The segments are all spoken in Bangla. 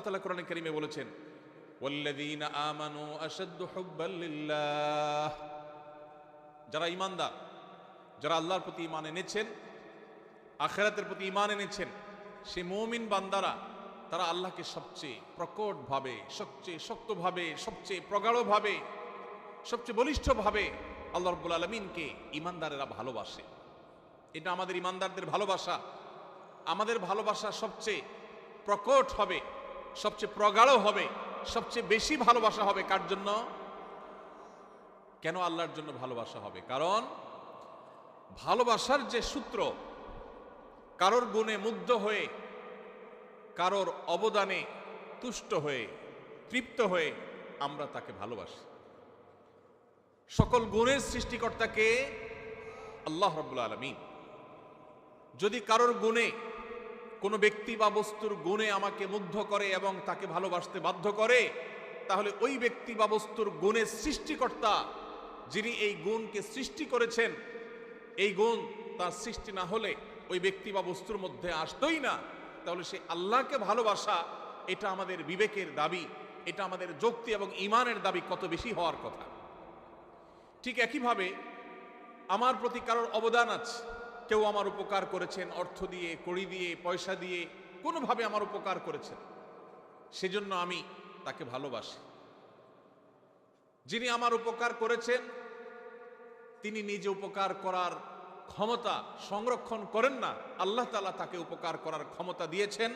তাআলা কোরআনে কারীমে বলেছেন, ওয়াল্লাযীনা আমানু আশাদ্দু হুব্বাল লিল্লাহ, যারা ঈমানদার, যারা আল্লাহর প্রতি ঈমান এনেছেন, আখিরাতের প্রতি ঈমান এনেছেন, সে মুমিন বান্দারা তারা আল্লাহকে সবচেয়ে প্রকটভাবে, সবচেয়ে শক্তভাবে, সবচেয়ে প্রগাঢ়ভাবে, সবচেয়ে বলিষ্ঠভাবে আল্লাহ রাব্বুল আলামিনকে ঈমানদারেরা ভালোবাসে। এটা আমাদের ঈমানদারদের ভালোবাসা। আমাদের ভালোবাসা সবচেয়ে প্রকট হবে, সবচেয়ে প্রগাঢ় হবে, সবচেয়ে বেশি ভালোবাসা হবে কার জন্য? কেন আল্লাহর জন্য ভালোবাসা হবে? কারণ ভালোবাসার যে সূত্র, কারোর গুণে মুগ্ধ হয়ে, কারোর অবদানে তুষ্ট হয়ে, তৃপ্ত হয়ে আমরা তাকে ভালোবাসি। সকল গুণের সৃষ্টিকর্তাকে আল্লাহ রাব্বুল আলামিন। যদি কারোর গুণে, কোনো ব্যক্তি বা বস্তুর গুণে আমাকে মুগ্ধ করে এবং তাকে ভালোবাসতে বাধ্য করে, তাহলে ওই ব্যক্তি বা বস্তুর গুণের সৃষ্টিকর্তা, যিনি এই গুণকে সৃষ্টি করেছেন, এই গুণ তার সৃষ্টি না হলে ওই ব্যক্তি বা বস্তুর মধ্যে আসতোই না। তাহলে সে আল্লাহকে ভালোবাসা, এটা আমাদের বিবেকের দাবি, এটা আমাদের যুক্তি এবং ঈমানের দাবি কত বেশি হওয়ার কথা। ঠিক একইভাবে আমার প্রতি কারোর অবদান আছে, কেউ আমার উপকার করেছেন, অর্থ দিয়ে, কড়ি দিয়ে, পয়সা দিয়ে, কোনোভাবে আমার উপকার করেছেন, সেজন্য আমি তাকে ভালোবাসি। যিনি আমার উপকার করেছেন তিনি নিজে উপকার করার ক্ষমতা সংরক্ষণ করেন না, আল্লাহ তাআলা তাকে উপকার করার ক্ষমতা দিয়েছেন,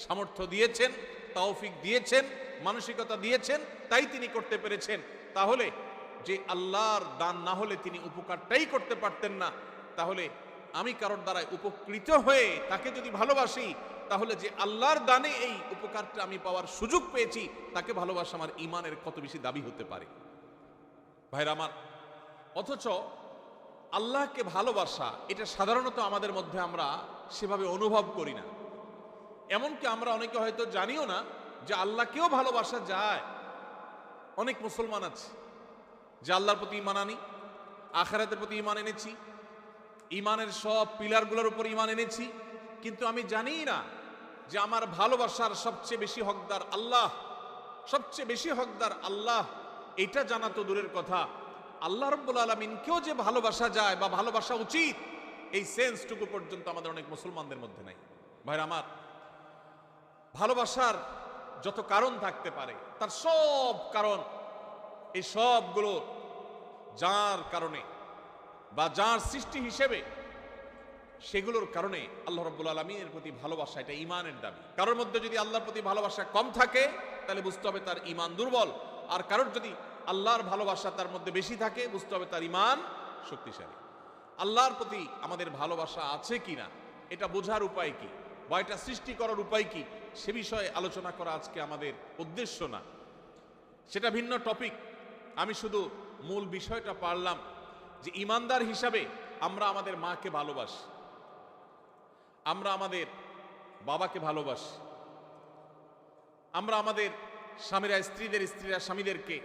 সামর্থ্য দিয়েছেন, তৌফিক দিয়েছেন, মানসিকতা দিয়েছেন, তাই তিনি করতে পেরেছেন। তাহলে যে আল্লাহর দান না হলে তিনি উপকারটাই করতে পারতেন না, তাহলে আমি কারোর দ্বারা উপকৃত হয়ে তাকে যদি ভালোবাসি, তাহলে যে আল্লাহর দানে এই উপকারটা আমি পাওয়ার সুযোগ পেয়েছি, তাকে ভালোবাসা আমার ঈমানের কত বেশি দাবি হতে পারে। ভাইরা আমার, অথচ আল্লাহকে ভালোবাসা এটা সাধারণত আমাদের মধ্যে আমরা সেভাবে অনুভব করি না। এমনকি আমরা অনেকে হয়তো জানিও না যে আল্লাহকেও ভালোবাসা যায়। অনেক মুসলমান আছে যে আল্লাহর প্রতি ঈমান আনি, আখিরাতের প্রতি ঈমান এনেছি, ঈমানের সব পিলারগুলোর উপর ঈমান এনেছি, কিন্তু আমি জানি না যে আমার ভালোবাসার সবচেয়ে বেশি হকদার আল্লাহ, সবচেয়ে বেশি হকদার আল্লাহ। এটা জানা তো দূরের কথা, আল্লাহ রাব্বুল আলামিনকেও যে ভালোবাসা যায় বা ভালোবাসা উচিত, এই সেন্সটুকু পর্যন্ত আমাদের অনেক মুসলমানদের মধ্যে নাই। ভাইরা আমার, ভালোবাসার যত কারণ থাকতে পারে, তার সব কারণ, এই সবগুলো যার কারণে বা যার সৃষ্টি হিসেবে, সেগুলোর কারণে আল্লাহ রাব্বুল আলামিনের প্রতি ভালোবাসা এটা ঈমানের দাবি। কারোর মধ্যে যদি আল্লাহর প্রতি ভালোবাসা কম থাকে, তাহলে বুঝতে হবে তার ঈমান দুর্বল। আর কারোর যদি আল্লাহর ভালোবাসা তার মধ্যে বেশি থাকে, বুঝতে হবে তার ঈমান শক্তিশালী। আল্লাহর প্রতি আমাদের ভালোবাসা আছে কিনা, এটা বোঝার উপায় কি বা এটা সৃষ্টি করার উপায় কি, সে বিষয়ে আলোচনা করা আজকে আমাদের উদ্দেশ্য না, সেটা ভিন্ন টপিক। আমি শুধু মূল বিষয়টা পারলাম যে ঈমানদার হিসাবে আমরা আমাদের মাকে ভালোবাসি, আমরা আমাদের বাবাকে ভালোবাসি, আমরা আমাদের স্বামীরা স্ত্রীদের, স্ত্রীরা স্বামীদেরকে,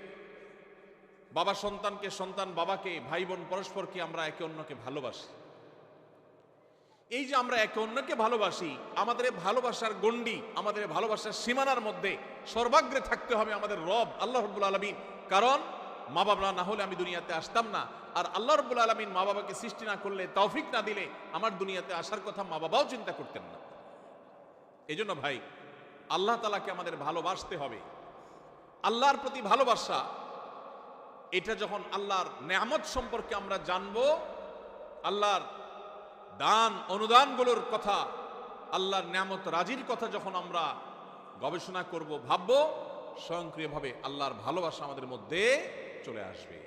বাবা সন্তানকে, সন্তান বাবাকে, ভাই বোন পরস্পরকে আমরা একে অন্যকে ভালোবাসি। এই যে আমরা একে অন্যকে ভালোবাসি, আমাদের ভালোবাসার গণ্ডি, আমাদের ভালোবাসার সীমানার মধ্যে সর্বাগ্রে থাকতে হবে আমাদের রব আল্লাহ রাব্বুল আলামিন। কারণ মা বাবা না হলে আমি দুনিয়াতে আসতাম না, আর আল্লাহ রাব্বুল আলামিন মা বাবাকে সৃষ্টি না করলে, তৌফিক না দিলে আমার দুনিয়াতে আসার কথা মা বাবাও চিন্তা করতেন না। এই জন্য ভাই, আল্লাহ তাআলাকে আমাদের ভালোবাসতে হবে। আল্লাহর প্রতি ভালোবাসা, এটা যখন আল্লাহর নেয়ামত সম্পর্কে আমরা জানবো, আল্লাহর দান অনুদানগুলোর কথা, আল্লাহর নেয়ামত রাজির কথা যখন আমরা গবেষণা করব, ভাববো, স্বয়ংক্রিয়ভাবে আল্লাহর ভালোবাসা আমাদের মধ্যে চলে আসবে।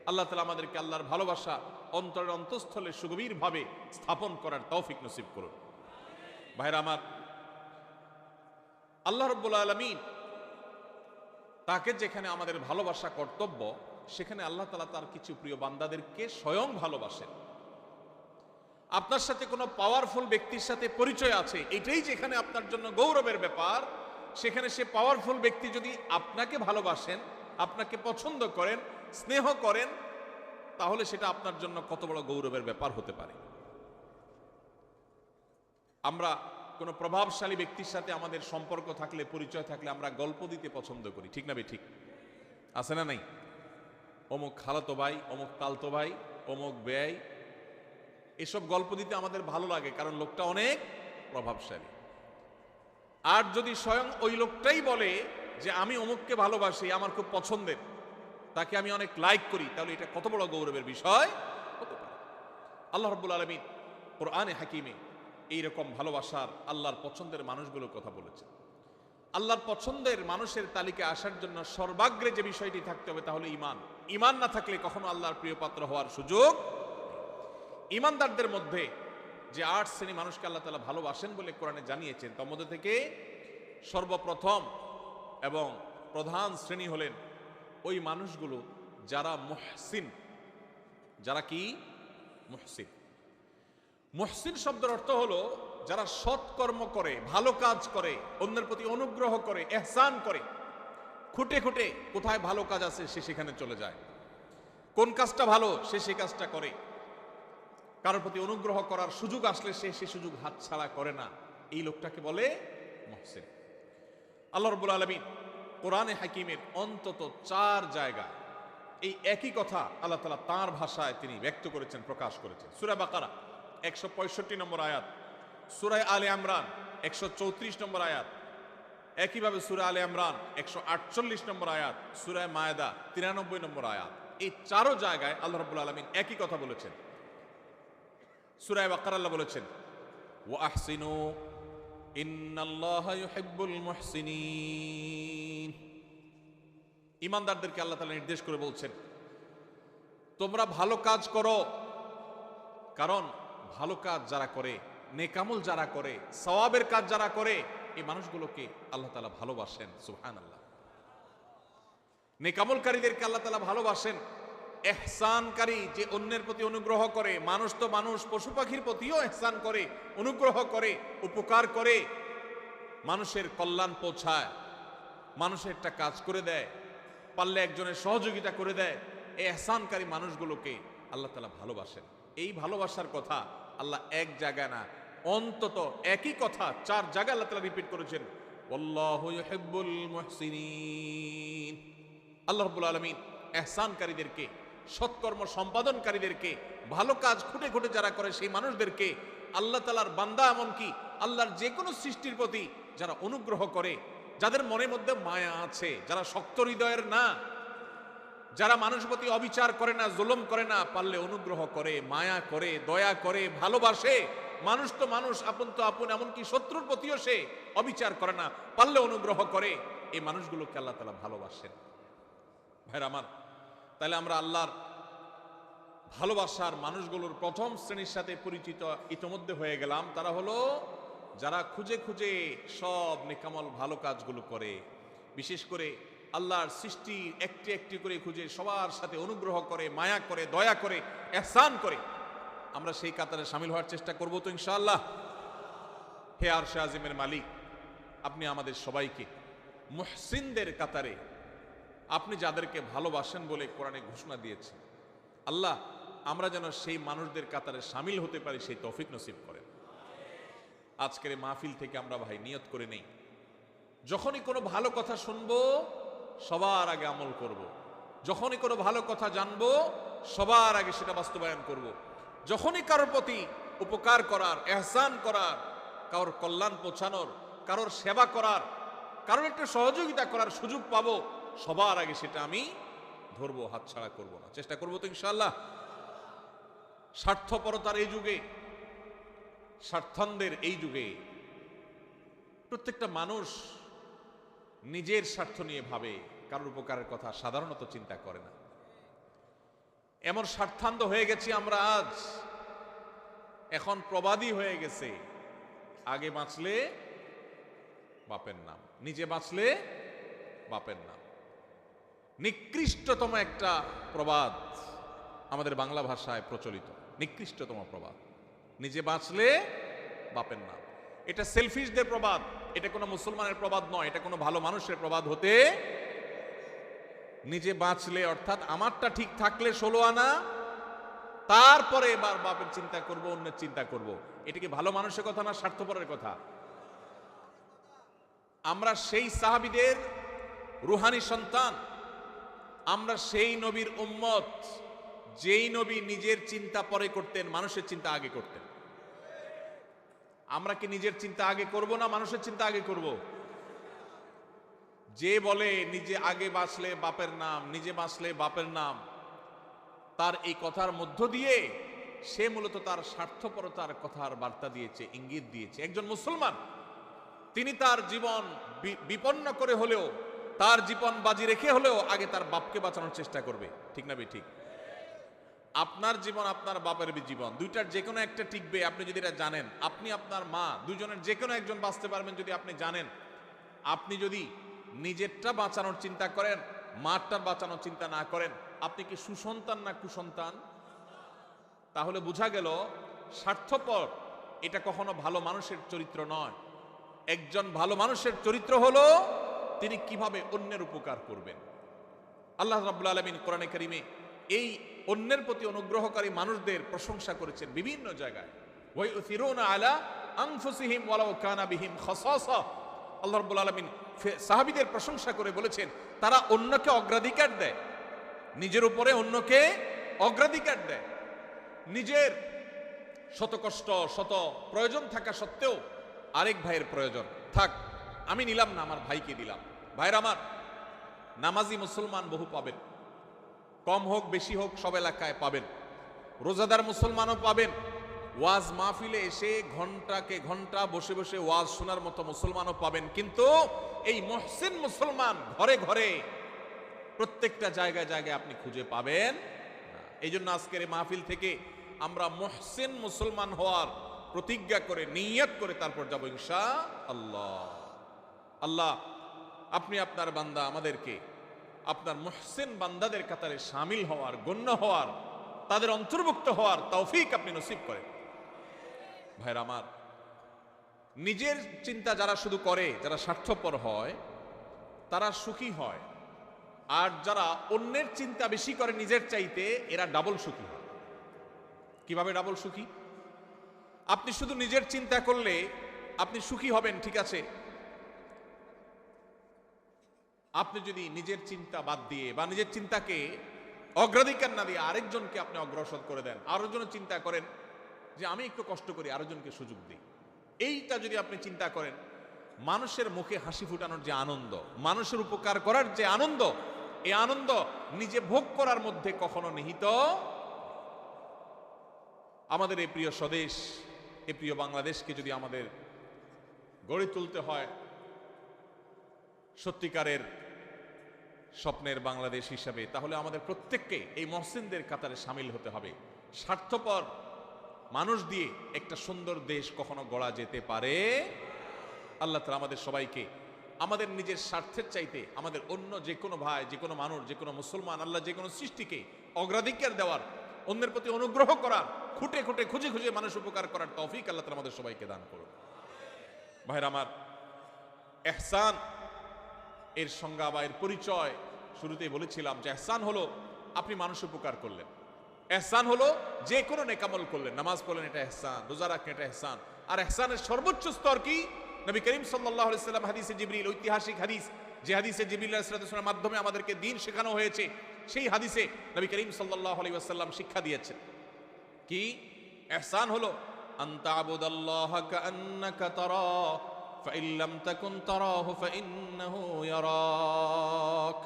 আল্লাহ তাআলা আমাদেরকে আল্লাহর ভালোবাসা অন্তরের অন্তঃস্থলে সুগভীরভাবে স্থাপন করার তৌফিক নসিব করুন। ভাইরা আমার, আল্লাহ রাব্বুল আলামিন তাকে যেখানে আমাদের ভালোবাসা কর্তব্য, সেখানে আল্লাহ তাআলা তার কিছু প্রিয় বান্দাদেরকে স্বয়ং ভালোবাসেন। আপনার সাথে কোনো পাওয়ারফুল ব্যক্তির সাথে পরিচয় আছে, এটাই যেখানে আপনার জন্য গৌরবের ব্যাপার, সেখানে সে পাওয়ারফুল ব্যক্তি যদি আপনাকে ভালোবাসেন, আপনাকে পছন্দ করেন, স্নেহ করেন, তাহলে সেটা আপনার জন্য কত বড় গৌরবের ব্যাপার হতে পারে। আমরা কোনো প্রভাবশালী ব্যক্তির সাথে আমাদের সম্পর্ক থাকলে, পরিচয় থাকলে আমরা গল্প দিতে পছন্দ করি, ঠিক না বে ঠিক? আছে না নাই? অমুক খালাতো ভাই, অমুক তালতো ভাই, অমুক ব্যয়, এসব গল্প দিতে আমাদের ভালো লাগে, কারণ লোকটা অনেক প্রভাবশালী। আর যদি স্বয়ং ওই লোকটাই বলে যে আমি অমুককে ভালোবাসি, আমার খুব পছন্দের, তাকে আমি অনেক লাইক করি, তাহলে এটা কত বড় গৌরবের বিষয় হতে পারে। আল্লাহ রাব্বুল আলামিন কোরআনে হাকিমে এইরকম ভালোবাসার, আল্লাহর পছন্দের মানুষগুলোর কথা বলেছেন। আল্লাহর পছন্দের মানুষের তালিকায় আসার জন্য সর্বাগ্রে যে বিষয়টি থাকতে হবে তা হলো ঈমান। ঈমান না থাকলে কখনো আল্লাহর প্রিয় পাত্র হওয়ার সুযোগ। ঈমানদারদের মধ্যে যে 8 শ্রেণী মানুষকে আল্লাহ তাআলা ভালোবাসেন বলে কোরআনে জানিয়েছেন, তার মধ্যে থেকে সর্বপ্রথম এবং প্রধান শ্রেণী হলেন ওই মানুষগুলো যারা মুহসিন। যারা কি? মুহসিন। মুহসিন শব্দের অর্থ হলো যারা সৎকর্ম করে, ভালো কাজ করে, অন্যের প্রতি অনুগ্রহ করে, ইহসান করে। খুঁটে খুঁটে কোথায় ভালো কাজ আছে সে সেখানে চলে যায়, কোন কাজটা ভালো সে সেই কাজটা করে, কারোর প্রতি অনুগ্রহ করার সুযোগ আসলে সে সে সুযোগ হাতছাড়া করে না। এই লোকটাকে বলে মুহসিন। আল্লাহ রাব্বুল আলামিন কোরআনে হাকিমের অন্তত 4 জায়গায় এই একই কথা আল্লাহ তাআলা তাঁর ভাষায় তিনি ব্যক্ত করেছেন, প্রকাশ করেছেন। সূরা বাকারা 165 নম্বর আয়াত, সূরা আলে ইমরান 134 নম্বর আয়াত, একইভাবে সূরা আলে ইমরান 148 নম্বর আয়াত, সূরা মায়েদা 93 নম্বর আয়াত। এই 4 জায়গায় আল্লাহ রাব্বুল আলামিন একই কথা বলেছেন। সূরা বাকারা আল্লাহ বলেছেন ওয়া আহসিনু ইন্নাল্লাহা ইউহিব্বুল মুহসিনিন। ঈমানদারদেরকে আল্লাহ তাআলা নির্দেশ করে বলছেন তোমরা ভালো কাজ করো, কারণ ভালো কাজ যারা করে, নেকামল যারা করে, সওয়াবের কাজ যারা করে, এই মানুষগুলোকে আল্লাহ তাআলা ভালোবাসেন। সুবহানাল্লাহ। নেকামলকারীদেরকে আল্লাহ তাআলা ভালোবাসেন। ইহসানকারী, যে অন্যের প্রতি অনুগ্রহ করে, মানুষ তো মানুষ, পশু পাখির প্রতিও ইহসান করে, অনুগ্রহ করে, উপকার করে, মানুষের কল্যাণ পৌঁছায়, মানুষের একটা কাজ করে দেয়, পারলে একজনের সহযোগিতা করে দেয়, এই ইহসানকারী মানুষগুলোকে আল্লাহ তাআলা ভালোবাসেন। এই ভালোবাসার কথা আল্লাহ এক জায়গায় না, অন্তত একই কথা 4 জায়গায় আল্লাহ তাআলা রিপিট করেছেন, আল্লাহু ইউহিব্বুল মুহসিনিন। আল্লাহ রাব্বুল আলামিন ইহসানকারীদেরকে, সৎকর্ম সম্পাদনকারীদেরকে, ভালো কাজ খুঁটে খুঁটে যারা করে সেই মানুষদেরকে আল্লাহ তাআলার বান্দা, এমনকি আল্লাহর যে কোনো সৃষ্টির প্রতি যারা অনুগ্রহ করে, যাদের মনের মধ্যে মায়া আছে, যারা শক্ত হৃদয়ের না, যারা মানুষের প্রতি অবিচার করে না, জুলুম করে না, পারলে অনুগ্রহ করে, মায়া করে, দয়া করে, ভালোবাসে। মানুষ তো মানুষ, আপন তো আপন, এমনকি শত্রুর প্রতিও সে অবিচার করে না, পারলে অনুগ্রহ করে। এই মানুষগুলোকে আল্লাহ তাআলা ভালোবাসেন। ভাইরা আমার, তাহলে আমরা আল্লাহর ভালোবাসার মানুষগুলোর প্রথম শ্রেণীর সাথে পরিচিত ইতোমধ্যে হয়ে গেলাম। তারা হলো যারা খুঁজে খুঁজে সব নেকামল ভালো কাজগুলো করে, বিশেষ করে আল্লাহর সৃষ্টি একটি একটি করে খুঁজে সবার সাথে অনুগ্রহ করে, মায়া করে, দয়া করে, ইহসান করে। আমরা সেই কাতারে শামিল হওয়ার চেষ্টা করব তো ইনশাআল্লাহ। হে আরশে আজিমের মালিক, আপনি আমাদের সবাইকে মুহসিনদের কাতারে, আপনি যাদেরকে ভালোবাসেন বলে কোরআনে ঘোষণা দিয়েছেন, আল্লাহ আমরা যেন সেই মানুষদের কাতারে শামিল হতে পারি, সেই তৌফিক নসিব করেন। আজকের মাহফিল থেকে আমরা ভাই নিয়ত করে নেই, যখনই কোনো ভালো কথা শুনবো সবার আগে আমল করব। যখনই কোনো ভালো কথা জানবো সবার আগে সেটা বাস্তবায়ন করব। যখনই কারোর প্রতি উপকার করার, ইহসান করার, কারোর কল্যাণ পৌঁছানোর, কারোর সেবা করার, কারোর একটু সহযোগিতা করার সুযোগ পাবো, সবার আগে সেটা আমি ধরবো, হাতছাড়া করব না। চেষ্টা করবো তো ইনশাআল্লাহ। স্বার্থপরতার এই যুগে, স্বার্থান্ধের এই যুগে প্রত্যেকটা মানুষ নিজের স্বার্থ নিয়ে ভাবে, কারোর উপকারের কথা সাধারণত চিন্তা করে না। এমন স্বার্থান্ধ হয়ে গেছি আমরা আজ, এখন প্রবাদী হয়ে গেছে, আগে বাঁচলে বাপের নাম, নিজে বাঁচলে বাপের নাম। নিকৃষ্টতম একটা প্রবাদ আমাদের বাংলা ভাষায় প্রচলিত, নিকৃষ্টতম প্রবাদ, নিজে বাঁচলে বাপের নাম। এটা সেলফিশদের প্রবাদ, এটা কোনো মুসলমানের প্রবাদ নয়, এটা কোনো ভালো মানুষের প্রবাদ হতে। নিজে বাঁচলে অর্থাৎ আমারটা ঠিক থাকলে 16 আনা, তারপরে এবার বাপের চিন্তা করব, অন্যের চিন্তা করব। এটা কি ভালো মানুষের কথা না স্বার্থপরের কথা? আমরা সেই সাহাবীদের রুহানি সন্তান, আমরা সেই নবীর উম্মত যেই নবী নিজের চিন্তা পরে করতেন, মানুষের চিন্তা আগে করতেন। আমরা কি নিজের চিন্তা আগে করব না মানুষের চিন্তা আগে করব? যে বলে নিজে আগে বাঁচলে বাপের নাম, নিজে বাঁচলে বাপের নাম, তার এই কথার মধ্য দিয়ে সে মূলত তার স্বার্থপরতার কথার বার্তা দিয়েছে, ইঙ্গিত দিয়েছে। একজন মুসলমান তিনি তার জীবন বিপন্ন করে হলেও, তার জীবন বাজি রেখে হলেও আগে তার বাপকে বাঁচানোর চেষ্টা করবে। ঠিক না ঠিক? আপনার জীবন আপনার বাপের জীবন, দুইটার যে কোনো একটা টিকবে আপনি যদি এটা জানেন। আপনি আপনার মা, দুজনের যে কোনো একজন বাঁচতে পারবেন যদি আপনি জানেন। আপনি যদি নিজেরটা বাঁচানোর চিন্তা করেন, মারটা বাঁচানোর চিন্তা না করেন, আপনি কি সুসন্তান না কুসন্তান? তাহলে বোঝা গেল স্বার্থপর এটা কখনো ভালো মানুষের চরিত্র নয়। একজন ভালো মানুষের চরিত্র হলো তিনি কিভাবে অন্যের উপকার করবেন। আল্লাহ রাব্বুল আলামিন কোরআনে কারিমে এই অন্যের প্রতি অনুগ্রহকারী মানুষদের প্রশংসা করেছেন বিভিন্ন জায়গায়। ওয়া ইউথিরুনা আলা আনফুসিহিম ওয়ালাউ কানা বিহিম খাসাসা। আল্লাহ রাব্বুল আলামিন সাহাবীদের প্রশংসা করে বলেছেন তারা অন্যকে অগ্রাধিকার দেয়, নিজের উপরে অন্যকে অগ্রাধিকার দেয়। নিজের শত কষ্ট, শত প্রয়োজন থাকা সত্ত্বেও আরেক ভাইয়ের প্রয়োজন থাক, আমি নিলাম না, আমার ভাইকে দিলাম। ভাইয়ের আমার, নামাজি মুসলমান বহু পাবেন, কম হোক বেশি হোক সব এলাকায় পাবেন। রোজাদার মুসলমানও পাবেন। ওয়াজ মাহফিলে এসে ঘন্টাকে ঘন্টা বসে বসে ওয়াজ শোনার মতো মুসলমানও পাবেন। কিন্তু এই মুহসিন মুসলমান ঘরে ঘরে প্রত্যেকটা জায়গায় জায়গায় আপনি খুঁজে পাবেন না। এই জন্য আজকের এই মাহফিল থেকে আমরা মুহসিন মুসলমান হওয়ার প্রতিজ্ঞা করে, নিয়ত করে তারপর যাবো ইনশাআল্লাহ। আল্লাহ, আপনি আপনার বান্দা আমাদেরকে আপনার মুহসিন বান্দাদের কাতারে শামিল হওয়ার, গণ্য হওয়ার, তাদের অন্তর্ভুক্ত হওয়ার তৌফিক আপনি নসিব করেন। ভাইরা আমার, নিজের চিন্তা যারা শুধু করে, যারা স্বার্থপর হয়, তারা সুখী হয়। আর যারা অন্যের চিন্তা বেশি করে নিজের চাইতে, এরা ডাবল সুখী হয়। কিভাবে ডাবল সুখী? আপনি শুধু নিজের চিন্তা করলে আপনি সুখী হবেন, ঠিক আছে। আপনি যদি নিজের চিন্তা বাদ দিয়ে বা নিজের চিন্তাকে অগ্রাধিকার না দিয়ে আরেকজনকে আপনি অগ্রসর করে দেন, আরেকজনের চিন্তা করেন যে আমি একটু কষ্ট করি, আরেকজনকে সুযোগ দিই, এইটা যদি আপনি চিন্তা করেন, মানুষের মুখে হাসি ফুটানোর যে আনন্দ, মানুষের উপকার করার যে আনন্দ, এই আনন্দ নিজে ভোগ করার মধ্যে কখনো নিহিত। আমাদের এই প্রিয় স্বদেশ, এই প্রিয় বাংলাদেশকে যদি আমাদের গড়ে তুলতে হয় সত্যিকারের স্বপ্নের বাংলাদেশ হিসাবে, তাহলে আমাদের প্রত্যেককে এই মুহসিনদের কাতারে শামিল হতে হবে। স্বার্থপর মানুষ দিয়ে একটা সুন্দর দেশ কখনো গড়া যেতে পারে? আল্লাহ তাআলা আমাদের সবাইকে আমাদের নিজের স্বার্থের চাইতে আমাদের অন্য যে কোনো ভাই, যে কোনো মানুষ, যে কোনো মুসলমান, আল্লাহ যে কোনো সৃষ্টিকে অগ্রাধিকার দেওয়ার, অন্যের প্রতি অনুগ্রহ করার, খুঁটে খুঁটে খুঁজে খুঁজে মানুষ উপকার করার তৌফিক আল্লাহ তাআলা আমাদের সবাইকে দান করুন। ভাইরা আমার, ইহসান এর সংজ্ঞা বা এর পরিচয় শুরুতেই বলেছিলাম যে ইহসান হলো আপনি মানুষ উপকার করলেন। ইহসান হলো যে কোনো নেকামল করলেন, নামাজ পড়লেন, এটা ইহসান, রোজা রাখলেন, এটা ইহসান। আর ইহসানের সর্বোচ্চ স্তর কি? নবী করিম সাল্লাল্লাহু আলাইহি সাল্লাম হাদিসে জিবরিল, ঐতিহাসিক হাদিস, যে হাদিসে জিবরিল আলাইহিস সালামের মাধ্যমে আমাদেরকে দ্বীন শেখানো হয়েছে, সেই হাদিসে নবী করিম সাল্লাল্লাহু আলাইহি ওয়াসাল্লাম শিক্ষা দিয়েছেন কি? ইহসান হলো আনতা আবুদাল্লাহা কাআন্নাকা তারা ফাইন লাম তাকুন তারাহু ফাইন্নাহু ইয়ারাক।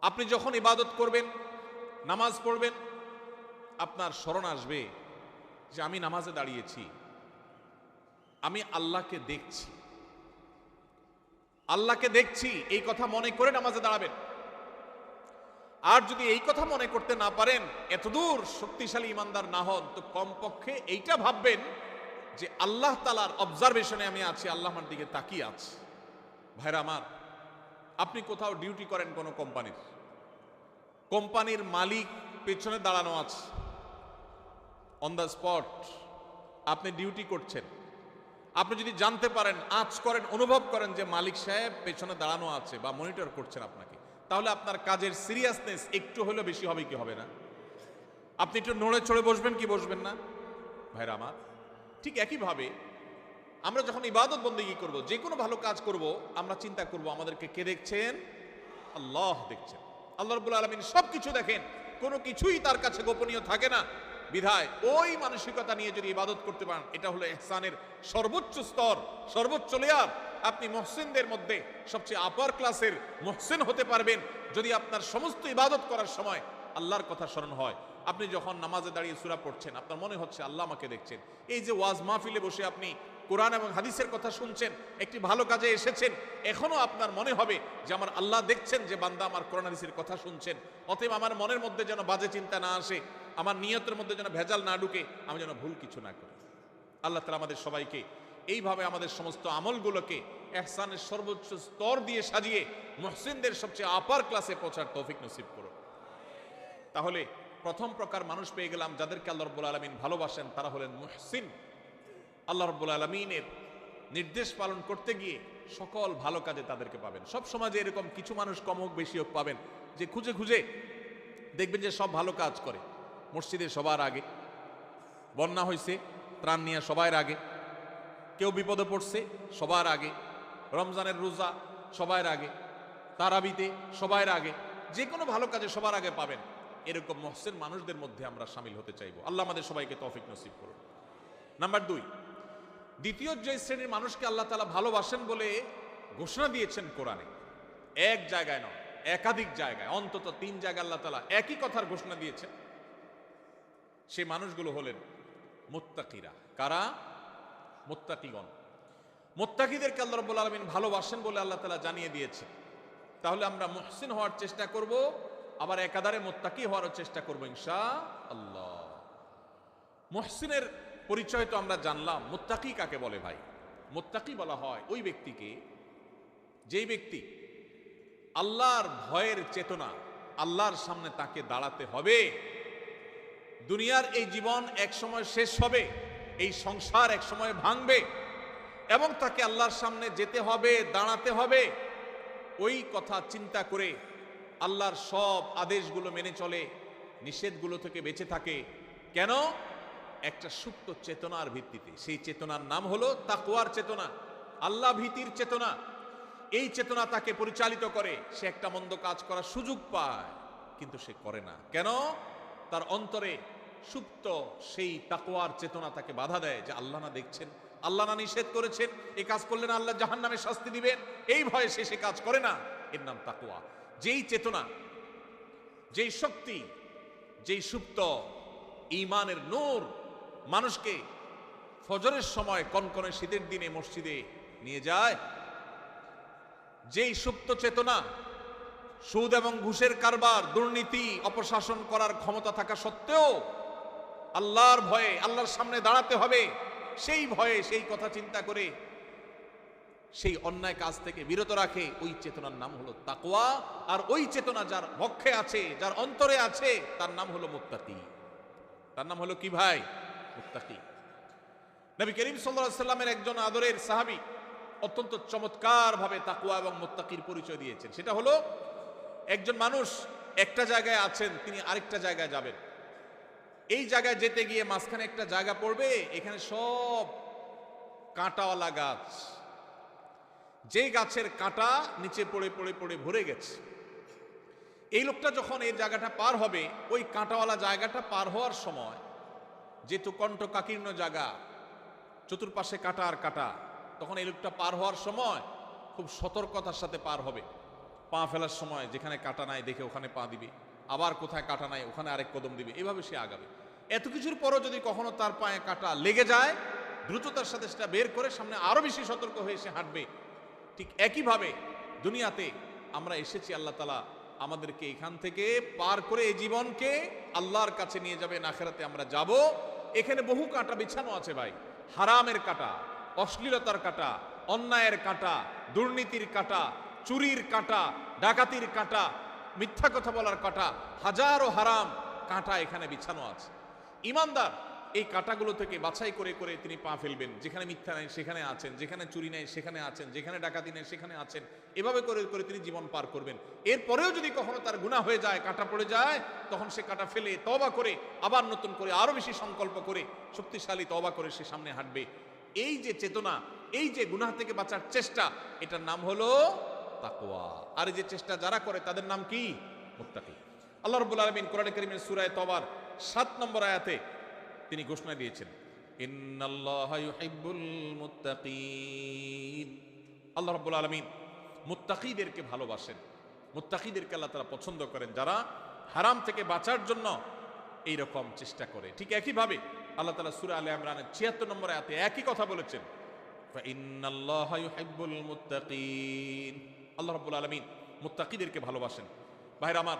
আপনি যখন ইবাদত করবেন, নামাজ পড়বেন, আপনার স্মরণ আসবে যে আমি নামাজে দাঁড়িয়েছি, আমি আল্লাহকে দেখছি, আল্লাহকে দেখছি, এই কথা মনে করে নামাজে দাঁড়াবেন। আর যদি এই কথা মনে করতে না পারেন, এতদূর শক্তিশালী ইমানদার না হন, তো কমপক্ষে এইটা ভাববেন যে আল্লাহ তাআলার অবজারভেশনে আমি আছি, আল্লাহ আমার দিকে তাকিয়ে আছে। ভাইরা আমার, আপনি কোথাও ডিউটি করেন কোনো কোম্পানির, কোম্পানির মালিক পেছনে দাঁড়ানো আছে, অন দ্য স্পট আপনি ডিউটি করছেন। আপনি যদি জানতে পারেন, আঁচ করেন, অনুভব করেন যে মালিক সাহেব পেছনে দাঁড়ানো আছে বা মনিটর করছেন আপনাকে, তাহলে আপনার কাজের সিরিয়াসনেস একটু হলেও বেশি হবে কি হবে না? আপনি একটু নড়ে চড়ে বসবেন কি বসবেন না? ভাইরা আমার, ঠিক একইভাবে আমরা যখন ইবাদত বন্দেগী করব, যে কোনো ভালো কাজ করব, আমরা চিন্তা করব আমাদেরকে কে দেখছেন? আল্লাহ দেখছেন। আল্লাহ রাব্বুল আলামিন সবকিছু দেখেন, কোনো কিছুই তার কাছে গোপনীয় থাকে না। বিধায় ওই মানসিকতা নিয়ে যদি ইবাদত করতে পারেন, এটা হলো ইহসানের সর্বোচ্চ স্তর, সর্বোচ্চ লেয়ার। আপনি মুহসিনদের মধ্যে সবচেয়ে আপার ক্লাসের মুহসিন হতে পারবেন যদি আপনার সমস্ত ইবাদত করার সময় আল্লাহর কথা স্মরণ হয়। আপনি যখন নামাজে দাঁড়িয়ে সূরা পড়ছেন, আপনার মনে হচ্ছে আল্লাহ আমাকে দেখছেন। এই যে ওয়াজ মাহফিলে বসে আপনি কোরআন এবং হাদিসের কথা শুনছেন, একটি ভালো কাজে এসেছেন, এখনো আপনার মনে হবে যে আমার আল্লাহ দেখছেন যে বান্দা আমার কোরআন হাদিসের কথা শুনছেন। অতএব আমার মনের মধ্যে যেন বাজে চিন্তা না আসে, আমার নিয়তের মধ্যে যেন ভেজাল না ঢুকে, আমি যেন ভুল কিছু না করি। আল্লাহ তাআলা আমাদের সবাইকে এইভাবে আমাদের সমস্ত আমলগুলোকে ইহসানের সর্বোচ্চ স্তর দিয়ে সাজিয়ে মুহসিনদের সবচেয়ে আপার ক্লাসে পৌঁছার তৌফিক নসিব করুন। তাহলে প্রথম প্রকার মানুষ পেয়ে গেলাম যাদেরকে আল্লাহ রাব্বুল আলামিন ভালোবাসেন, তারা হলেন মুহসিন। আল্লাহ রাব্বুল আলামিনের নির্দেশ পালন করতে গিয়ে সকল ভালো কাজে তাদেরকে পাবেন। সব সমাজে এরকম কিছু মানুষ কম হোক বেশি হোক পাবেন যে খুঁজে খুঁজে দেখবেন যে সব ভালো কাজ করে। মসজিদে সবার আগে, বন্যা হয়েছে ত্রাণ নিয়ে সবার আগে, কেউ বিপদে পড়ছে সবার আগে, রমজানের রোজা সবার আগে, তারাবিতে সবার আগে, যে কোনো ভালো কাজে সবার আগে পাবেন। এরকম মুহসিন মানুষদের মধ্যে আমরা শামিল হতে চাইবো। আল্লাহ আমাদের সবাইকে তৌফিক নসিব করুন। নাম্বার 2, দ্বিতীয় যে শ্রেণীর মানুষকে আল্লাহ তাআলা ভালোবাসেন বলে ঘোষণা দিয়েছেন কোরআনে, এক জায়গায় নয়, একাধিক জায়গায়, অন্তত 3 জায়গায় আল্লাহ তাআলা একই কথার ঘোষণা দিয়েছেন। সেই মানুষগুলো হলেন মুত্তাকিরা। কারা? মুত্তাকিগণ। মুত্তাকিদেরকে আল্লাহ রাব্বুল আলামিন ভালোবাসেন বলে আল্লাহ তাআলা জানিয়ে দিয়েছেন। তাহলে আমরা মুহসিন হওয়ার চেষ্টা করব, আবার একাধারে মুত্তাকি হওয়ার চেষ্টা করব ইনশাআল্লাহ। মুহসিনের পরিচয় তো আমরা জানলাম। মুত্তাকি কাকে বলে ভাই? মুত্তাকি বলা হয় ওই ব্যক্তিকে, যেই ব্যক্তি আল্লাহর ভয়ের চেতনা, আল্লাহর সামনে তাকে দাঁড়াতে হবে। দুনিয়ার এই জীবন এক সময় শেষ হবে, এই সংসার এক সময় ভাঙবে এবং তাকে আল্লাহর সামনে যেতে হবে, দাঁড়াতে হবে। ওই কথা চিন্তা করে আল্লাহর সব আদেশগুলো মেনে চলে, নিষেধগুলো থেকে বেঁচে থাকে। কেন? একটা সুপ্ত চেতনার ভিত্তিতে। সেই চেতনার নাম হলো তাকওয়ার চেতনা, আল্লাহ ভীতির চেতনা। এই চেতনা তাকে পরিচালিত করে। সে একটা মন্দ কাজ করার সুযোগ পায়, কিন্তু সে করে না। কেন? তার অন্তরে সুপ্ত সেই তাকওয়ার চেতনা তাকে বাধা দেয় যে আল্লাহ না দেখছেন, আল্লাহ না নিষেধ করেছেন, এই কাজ করলে না আল্লাহ জাহান্নামে শাস্তি দিবেন, এই ভয়ে সে কাজ করে না। এর নাম তাকওয়া। যেই চেতনা, যেই শক্তি, যেই সুপ্ত ঈমানের নূর মানুষকে ফজরের সময় কনকনে শীতের দিনে মসজিদে নিয়ে যায়, যেই সুপ্ত চেতনা সুদ এবং ঘুষের কারবার, দুর্নীতি, অপশাসন করার ক্ষমতা থাকা সত্ত্বেও আল্লাহর ভয়ে আল্লাহর সামনে দাঁড়াতে হবে, সেই ভয়ে সেই কথা চিন্তা করে সেই অন্যায় কাজ থেকে বিরত রাখে, ওই চেতনার নাম হলো তাকওয়া। আর ওই চেতনা যার বক্ষে আছে, যার অন্তরে আছে, তার নাম হলো মুত্তাকি। তার নাম হলো কি ভাই? মুত্তাকি। নবী করিম সাল্লাল্লাহু আলাইহি সাল্লামের একজন আদরের সাহাবী অত্যন্ত চমৎকার ভাবে তাকওয়া এবং মুত্তাকির পরিচয় দিয়েছেন। সেটা হলো, একজন মানুষ একটা জায়গায় আছেন, তিনি আরেকটা জায়গায় যাবেন। এই জায়গায় যেতে গিয়ে মাঝখানে একটা জায়গা পড়বে, এখানে সব কাঁটাওয়ালা গাছ, যে গাছের কাঁটা নিচে পড়ে পড়ে পড়ে ভরে গেছে। এই লোকটা যখন এই জায়গাটা পার হবে, ওই কাঁটাওয়ালা জায়গাটা পার হওয়ার সময়, যেহেতু কণ্টকাকীর্ণ জায়গা, চতুর্পাশে কাঁটা আর কাঁটা, তখন এই লোকটা পার হওয়ার সময় খুব সতর্কতার সাথে পার হবে। পা ফেলার সময় যেখানে কাঁটা নাই দেখে ওখানে পা দিবে, আবার কোথায় কাঁটা নাই ওখানে আরেক কদম দিবে, এভাবে সে আগাবে। এত কিছুর পরও যদি কখনো তার পায়ে কাঁটা লেগে যায়, দ্রুততার সাথে সেটা বের করে সামনে আরো বেশি সতর্ক হয়ে সে হাঁটবে। ঠিক একইভাবে দুনিয়াতে আমরা এসেছি, আল্লাহ তাআলা আমাদেরকে এখান থেকে পার করে এই জীবনকে আল্লাহর কাছে নিয়ে যাবেন, আখিরাতে আমরা যাব। এখানে বহু কাঁটা বিছানো আছে ভাই, হারামের কাঁটা, অশ্লীলতার কাঁটা, অন্যায়ের কাঁটা, দুর্নীতির কাঁটা, চুরির কাঁটা, ডাকাতির কাঁটা, মিথ্যা কথা বলার কাঁটা, হাজারো হারাম কাঁটা এখানে বিছানো আছে। ঈমানদার এই কাঁটাগুলো থেকে বাছাই করে করে তিনি পা ফেলবেন। যেখানে মিথ্যা নাই সেখানে আছেন, যেখানে চুরি নাই সেখানে আছেন, যেখানে ডাকাতি নাই সেখানে আছেন, এভাবে করে করে তিনি জীবন পার করবেন। এরপরেও যদি কখনো তার গুনাহ হয়ে যায়, কাঁটা পড়ে যায়, তখন সে কাঁটা ফেলে তওবা করে আবার নতুন করে আরো বেশি সংকল্প করে শক্তিশালী তওবা করে সে সামনে হাঁটবে। এই যে চেতনা, এই যে গুনাহ থেকে বাঁচার চেষ্টা, এটার নাম হলো তাকওয়া। আর এই যে চেষ্টা যারা করে তাদের নাম কি? মুত্তাকি। আল্লাহ রাব্বুল আলামিন কোরআনে কারীমের সূরা তওবার 7 নম্বর আয়াতে তিনি ঘোষণা দিয়েছেন, ইন্নাল্লাহা ইউহিব্বুল মুত্তাকিন। আল্লাহ রাব্বুল আলামিন মুত্তাকিদেরকে ভালোবাসেন, মুত্তাকিদেরকে আল্লাহ তাআলা পছন্দ করেন, যারা হারাম থেকে বাঁচার জন্য এই রকম চেষ্টা করে। ঠিক একইভাবে আল্লাহ তাআলা সূরা আলে ইমরানের 76 নম্বর আয়াতে একই কথা বলেছেন, ফাইন্নাল্লাহা ইউহিব্বুল মুত্তাকিন। আল্লাহ রাব্বুল আলামিন মুত্তাকিদেরকে ভালোবাসেন। ভাইরা আমার,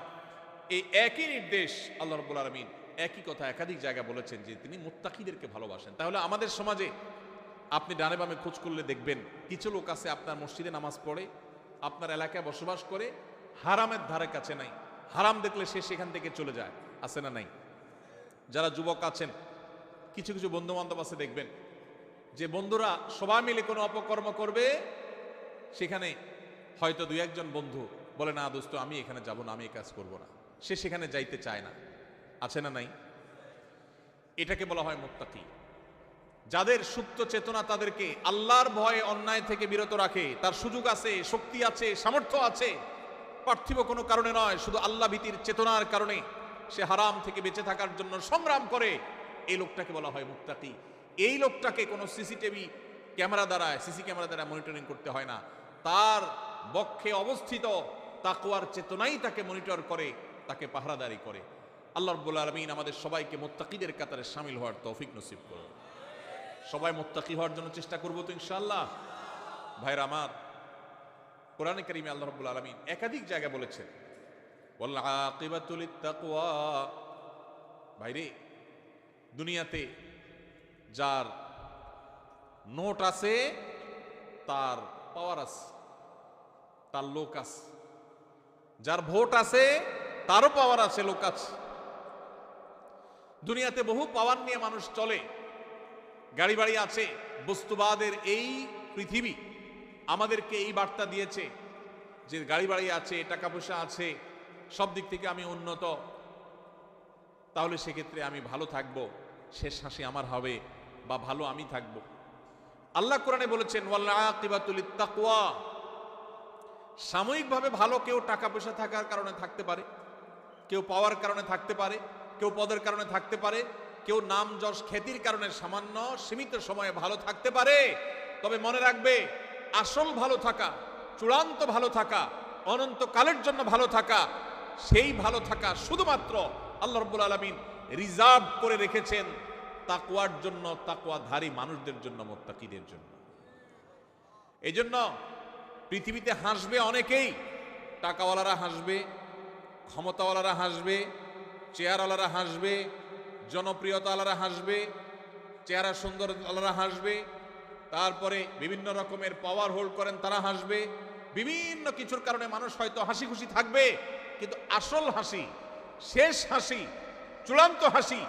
এই একই নির্দেশ আল্লাহ রাব্বুল আলামিন একই কথা একাধিক জায়গায় বলেছেন যে তিনি মুত্তাকিদেরকে ভালোবাসেন। তাহলে আমাদের সমাজে আপনি ডানে বামে খোঁজ করলে দেখবেন কিছু লোক আছে আপনার মসজিদে নামাজ পড়ে, আপনার এলাকায় বসবাস করে, হারামের ধারে কাছে নাই, হারাম দেখলে সে সেখান থেকে চলে যায়, আছে না নাই? যারা যুবক আছেন, কিছু কিছু বন্ধু বান্ধব আছে, দেখবেন যে বন্ধুরা সবাই মিলে কোনো অপকর্ম করবে, সেখানে হয়তো দুই একজন বন্ধু বলে, না দোস্ত আমি এখানে যাব না, আমি এই কাজ করব না, সে সেখানে যাইতে চায় না, আছে না নাই? এটাকে বলা হয় মুত্তাকি। যাদের সুপ্ত চেতনা তাদেরকে আল্লাহর ভয়ে অন্যায় থেকে বিরত রাখে, তার সুযোগ আছে, শক্তি আছে, সামর্থ্য আছে, পার্থিব কোনো কারণে নয়, শুধু আল্লাহ ভীতির চেতনার কারণে সে হারাম থেকে বেঁচে থাকার জন্য সংগ্রাম করে, এই লোকটাকে বলা হয় মুত্তাকি। এই লোকটাকে কোনো সিসি ক্যামেরা দ্বারা মনিটরিং করতে হয় না, তার বক্ষে অবস্থিত তাকওয়ার চেতনাই তাকে মনিটর করে, তাকে পাহারাদারি করে। আল্লাহ রাব্বুল আলামিন আমাদের সবাইকে মুত্তাকিদের কাতারে শামিল হওয়ার তৌফিক নসিব করুন। সবাই মুত্তাকি হওয়ার জন্য চেষ্টা করব তো ইনশাআল্লাহ। ভাইরা আমার, কোরআনে কারীমে আল্লাহ রাব্বুল আলামিন একাধিক জায়গায় বলেছেন, ওয়াল আকিবাতু লিত্তাকওয়া। ভাইরে, দুনিয়াতে যার নোট আছে তার পাওয়ার আছে, তার লোক আছে, যার ভোট আছে তারও পাওয়ার আছে, লোক আছে। দুনিয়াতে বহু পাওয়ার নিয়ে মানুষ চলে, গাড়ি বাড়ি আছে। বস্তুবাদের এই পৃথিবী আমাদেরকে এই বার্তা দিয়েছে যে গাড়ি বাড়ি আছে, টাকা পয়সা আছে, সব দিক থেকে আমি উন্নত, তাহলে সেক্ষেত্রে আমি ভালো থাকব, শেষ হাসি আমার হবে, বা ভালো আমি থাকব। আল্লাহ কোরআনে বলেছেন, ওয়াল আকিবাতু লিত্তাকওয়া। সাময়িকভাবে ভালো কেউ টাকা পয়সা থাকার কারণে থাকতে পারে, কেউ পাওয়ার কারণে থাকতে পারে, কেউ পদের কারণে থাকতে পারে, কেউ নাম যশ খ্যাতির কারণে সামান্য সীমিত সময়ে ভালো থাকতে পারে। তবে মনে রাখবে, আসল ভালো থাকা, চূড়ান্ত ভালো থাকা, অনন্তকালের জন্য ভালো থাকা, সেই ভালো থাকা শুধুমাত্র আল্লাহ রাব্বুল আলামিন রিজার্ভ করে রেখেছেন তাকওয়ার জন্য, তাকওয়াধারী মানুষদের জন্য, মুত্তাকিদের জন্য। এই জন্য পৃথিবীতে হাসবে অনেকেই, টাকাওয়ালারা হাসবে, ক্ষমতাওয়ালারা হাসবে, চেয়ারওয়ালারা হাসবে, জনপ্রিয়তাওয়ালারা হাসবে, চেহারা সুন্দর আলারা হাসবে, তারপরে বিভিন্ন রকমের পাওয়ার হোল্ড করেন তারা হাসবে, বিভিন্ন কিছুর কারণে মানুষ হয়তো হাসি খুশি থাকবে, কিন্তু আসল হাসি, শেষ হাসি, চূড়ান্ত হাসি,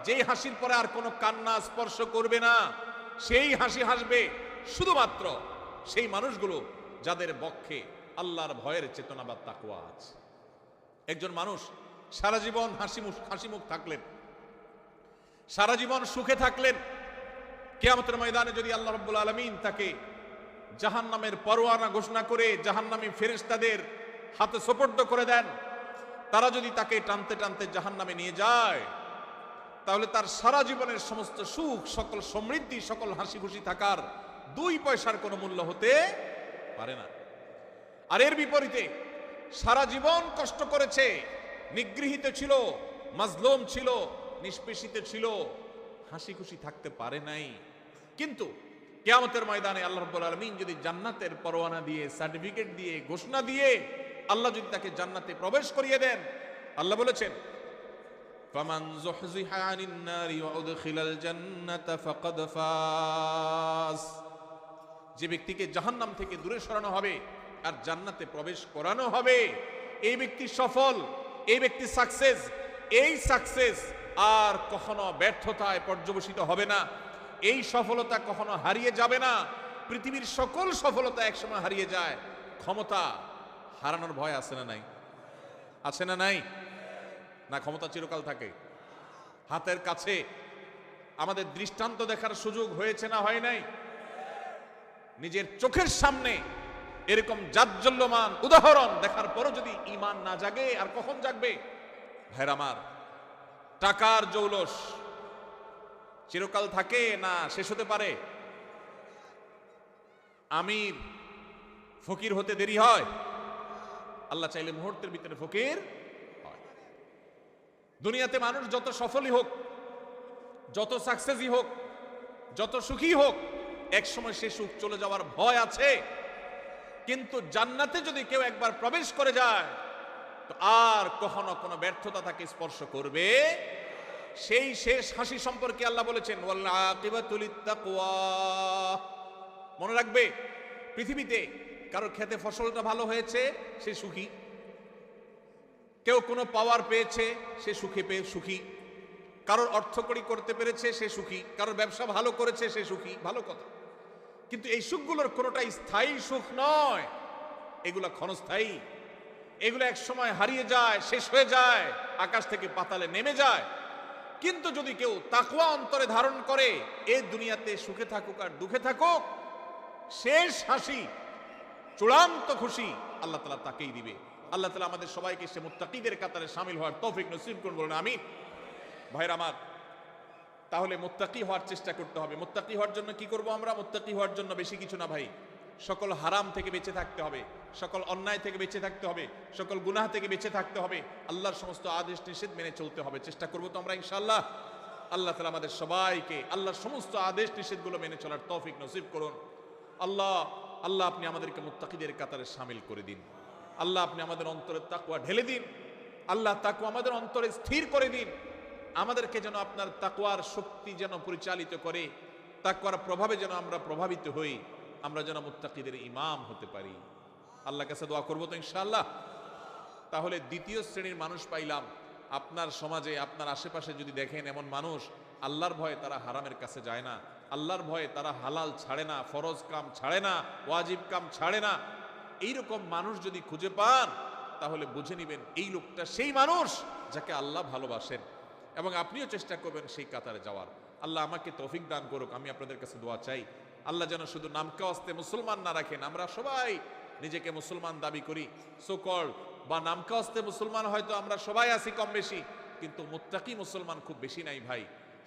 যেই হাসির পরে আর কোনো কান্না স্পর্শ করবে না, সেই হাসি হাসবে শুধুমাত্র সেই মানুষগুলো যাদের বক্ষে আল্লাহর ভয়ের চেতনা বা তাকওয়া আছে। একজন মানুষ সারা জীবন হাসি মুখ থাকলেন, সারা জীবন সুখে থাকলেন, কিয়ামতের ময়দানে যদি আল্লাহ রাব্বুল আলামিন তাকে জাহান্নামের পরোয়ানা ঘোষণা করে জাহান্নামী ফেরেশতাদের হাতে সোপর্দ করে দেন, তারা যদি তাকে টানতে টানতে জাহান্নামে নিয়ে যায়, তাহলে তার সারা জীবনের সমস্ত সুখ, সকল সমৃদ্ধি, সকল হাসি খুশি থাকার 2 পয়সার কোনো মূল্য হতে পারে না। আর এর বিপরীতে সারা জীবন কষ্ট করেছে, নিগৃহীত ছিল, মাজলুম ছিল, নিষ্পেষিত ছিল, হাসি খুশি থাকতে পারে নাই, কিন্তু কিয়ামতের ময়দানে আল্লাহ রাব্বুল আলামিন যদি জান্নাতের পরোয়ানা দিয়ে, সার্টিফিকেট দিয়ে, ঘোষণা দিয়ে আল্লাহ যদি তাকে জান্নাতে প্রবেশ করিয়ে দেন, আল্লাহ বলেছেন, ফামান যুহজিহা আনিন নারি ওয়া উদখিলাল জান্নাতা ফাকাদ ফাজ। যে ব্যক্তিকে জাহান্নাম থেকে দূরে সরানো হবে আর জান্নাতে প্রবেশ করানো হবে, এই ব্যক্তি সফল, এই ব্যক্তি সাকসেস। এই সাকসেস আর কখনো ব্যর্থতায় পর্যবসিত হবে না, এই সফলতা কখনো হারিয়ে যাবে না। পৃথিবীর সকল সফলতা একসময় হারিয়ে যায়, ক্ষমতা হারানোর ভয় আছে না নাই? আছে না নাই? না ক্ষমতা চিরকাল থাকে? হাতের কাছে আমাদের দৃষ্টান্ত দেখার সুযোগ হয়েছে না হয় নাই? নিজের চোখের সামনে এরকম জাজ্জল্যমান উদাহরণ দেখার পরও যদি ঈমান না জাগে আর কখন জাগবে? ভাইরা আমার, টাকার জৌলস চিরকাল থাকে না শেষ হতে পারে? আমির ফকির হতে দেরি হয়? আল্লাহ চাইলে মুহূর্তের ভিতরে ফকির হয়। দুনিয়াতে মানুষ যত সফলই হোক, যত সাকসেসই হোক, যত সুখী হোক, এক সময় সে সুখ চলে যাওয়ার ভয় আছে। কিন্তু জান্নাতে যদি কেউ একবার প্রবেশ করে যায় তো আর কখনো কোনো ব্যর্থতা তাকে স্পর্শ করবে। সেই শেষ হাসি সম্পর্কে আল্লাহ বলেছেন, ওয়াল আকিবাতুল তাকওয়া। মনে রাখবে, পৃথিবীতে কারো খেতে ফসলটা ভালো হয়েছে সে সুখী, কেউ কোনো পাওয়ার পেয়েছে সে সুখী, কারোর অর্থকড়ি করতে পেরেছে সে সুখী, কারোর ব্যবসা ভালো করেছে সে সুখী, ভালো কথা। কিন্তু এই সুখগুলোর কোনোটাই স্থায়ী সুখ নয়, এগুলা ক্ষণস্থায়ী। এগুলো এক সময় হারিয়ে যায়, শেষ হয়ে যায়, আকাশ থেকে পাতালে নেমে যায়। কিন্তু যদি কেউ তাকওয়া অন্তরে ধারণ করে, এই দুনিয়াতে সুখে থাকুক আর দুঃখে থাকুক, শেষ হাসি, চূড়ান্ত খুশি আল্লাহ তাআলা তাকেই দিবে। আল্লাহ তাআলা আমাদের সবাইকে সে মুত্তাকিদের কাতারে শামিল হওয়ার তৌফিক নসিব করুন, বলুন আমিন। ভাইরা আমার, তাহলে মুত্তাকি হওয়ার চেষ্টা করতে হবে। মুত্তাকি হওয়ার জন্য কি করব আমরা? মুত্তাকি হওয়ার জন্য বেশি কিছু না ভাই, সকল হারাম থেকে বেঁচে থাকতে হবে, সকল অন্যায় থেকে বেঁচে থাকতে হবে, সকল গুনাহ থেকে বেঁচে থাকতে হবে, আল্লাহর সমস্ত আদেশ নিষেধ মেনে চলতে হবে। চেষ্টা করবো তো আমরা ইনশাআল্লাহ। আল্লাহ তাআলা আমাদের সবাইকে আল্লাহর সমস্ত আদেশ নিষেধগুলো মেনে চলার তৌফিক নসিব করুন। আল্লাহ আপনি আমাদেরকে মুত্তাকিদের কাতারে শামিল করে দিন। আল্লাহ আপনি আমাদের অন্তরে তাকওয়া ঢেলে দিন। আল্লাহ তাকওয়া আমাদের অন্তরে স্থির করে দিন। আমাদেরকে যেন আপনার তাকওয়ার শক্তি যেন পরিচালিত করে, তাকওয়ার প্রভাবে যেন আমরা প্রভাবিত হই, আমরা যেন মুত্তাকিদের ইমাম হতে পারি। আল্লাহর কাছে দোয়া করবো তো ইনশাআল্লাহ। তাহলে দ্বিতীয় শ্রেণীর মানুষ পাইলাম। আপনার সমাজে, আপনার আশেপাশে যদি দেখেন এমন মানুষ, আল্লাহর ভয়ে তারা হারামের কাছে যায় না, আল্লাহর ভয়ে তারা হালাল ছাড়ে না, ফরজ কাম ছাড়ে না, ওয়াজিব কাম ছাড়ে না, এইরকম মানুষ যদি খুঁজে পান তাহলে বুঝে নিবেন এই লোকটা সেই মানুষ যাকে আল্লাহ ভালোবাসেন, এবং আপনিও চেষ্টা করবেন সেই কাতারে যাওয়ার। আল্লাহ আমাকে তৌফিক দান করুক। আমি আপনাদের কাছে দোয়া চাই, আল্লাহ যেন শুধু নামকাওয়াস্তে মুসলমান না রাখেন। আমরা সবাই নিজেকে মুসলমান দাবি করি, সোকল বা নামকাওয়াস্তে মুসলমান হয়তো আমরা সবাই আছি কম বেশি, কিন্তু মুত্তাকি মুসলমান খুব বেশি নাই ভাই।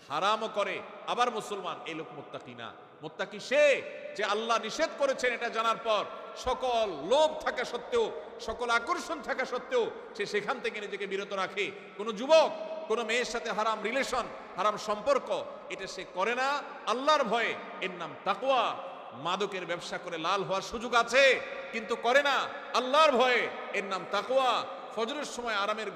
হারামও করে আবার মুসলমান, এই লোক মুত্তাকি না। মুত্তাকি সে যে আল্লাহ নিষেধ করেছেন এটা জানার পর সকল লোভ থাকা সত্ত্বেও, সকল আকর্ষণ থাকা সত্ত্বেও সে সেখান থেকে নিজেকে বিরত রাখে। কোনো যুবক কোনো মেয়ের সাথে হারাম রিলেশন, হারাম সম্পর্ক এটা সে করে না আল্লাহর ভয়ে, এর নাম তাকওয়া। মাদকের ব্যবসা করে লাল হওয়ার সুযোগ আছে কিন্তু করে না আল্লাহর ভয়ে, এর নাম তাকওয়া। ফজরের সময় আরামের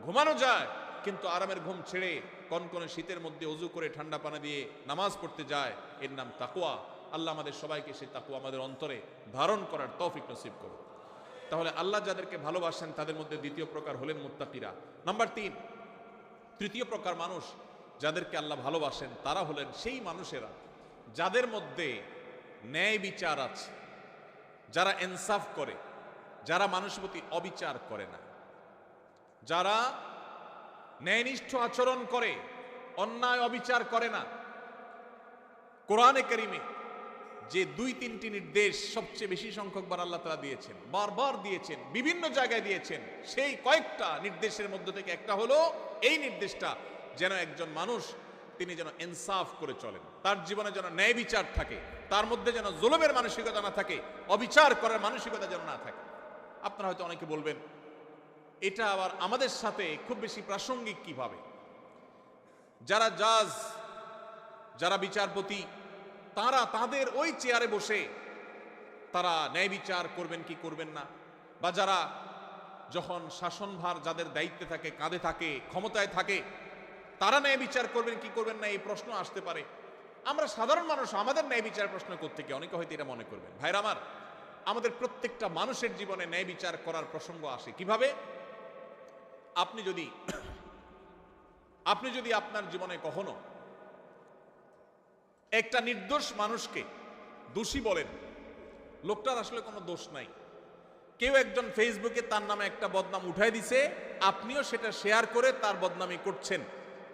ঘুমানো যায়, কিন্তু আরামের ঘুম ছেড়ে কনকনে শীতের মধ্যে ওযু করে ঠান্ডা পানি দিয়ে নামাজ পড়তে যায়, এর নাম তাকওয়া। আল্লাহ আমাদের সবাইকে সেই তাকওয়া আমাদের অন্তরে ধারণ করার তৌফিক নসিব করুন। তাহলে আল্লাহ যাদেরকে ভালোবাসেন তাদের মধ্যে দ্বিতীয় প্রকার হলেন মুত্তাকিরা। নাম্বার 3, তৃতীয় প্রকার মানুষ যাদেরকে আল্লাহ ভালোবাসেন তারা হলেন সেই মানুষেরা যাদের মধ্যে ন্যায় বিচার আছে, যারা ইনসাফ করে, যারা মানুষের প্রতি অবিচার করে না, যারা ন্যায়নিষ্ঠ আচরণ করে, অন্যায় অবিচার করে না। কোরআনে কারিমে যে 2-3টি নির্দেশ সবচেয়ে বেশি সংখ্যকবার আল্লাহ তাআলা দিয়েছেন, বারবার দিয়েছেন, বিভিন্ন জায়গায় দিয়েছেন, সেই কয়েকটা নির্দেশের মধ্য থেকে একটা হলো এই নির্দেশটা, যেন একজন মানুষ তিনি যেন ইনসাফ করে চলেন, তার জীবনে যেন ন্যায় বিচার থাকে, তার মধ্যে যেন জুলুমের মানসিকতা না থাকে, অবিচার করার মানসিকতা যেন না থাকে। আপনারা হয়তো অনেকে বলবেন এটা আবার আমাদের সাথে খুব বেশি প্রাসঙ্গিক কিভাবে? যারা জাজ, যারা বিচারপতি, তারা তাদের ওই চেয়ারে বসে তারা ন্যায় বিচার করবেন কি করবেন না, বা যারা যখন শাসনভার যাদের দায়িত্বে থাকে, কাঁধে থাকে, ক্ষমতায় থাকে, তারা ন্যায় বিচার করবেন কি করবেন না এই প্রশ্ন আসতে পারে। আমরা সাধারণ মানুষ, আমাদের ন্যায় বিচার প্রশ্ন করতে গিয়ে অনেকে হয়তো এটা মনে করবেন। ভাইরা আমার, আমাদের প্রত্যেকটা মানুষের জীবনে ন্যায় বিচার করার প্রসঙ্গ আসে কিভাবে? আপনি যদি আপনার জীবনে কখনো একটা নির্দোষ মানুষকে দোষী বলেন, লোকটার আসলে কোনো দোষ নাই, কেউ একজন ফেসবুকে তার নামে একটা বদনাম উঠাই দিছে, আপনিও সেটা শেয়ার করে তার বদনামি করছেন,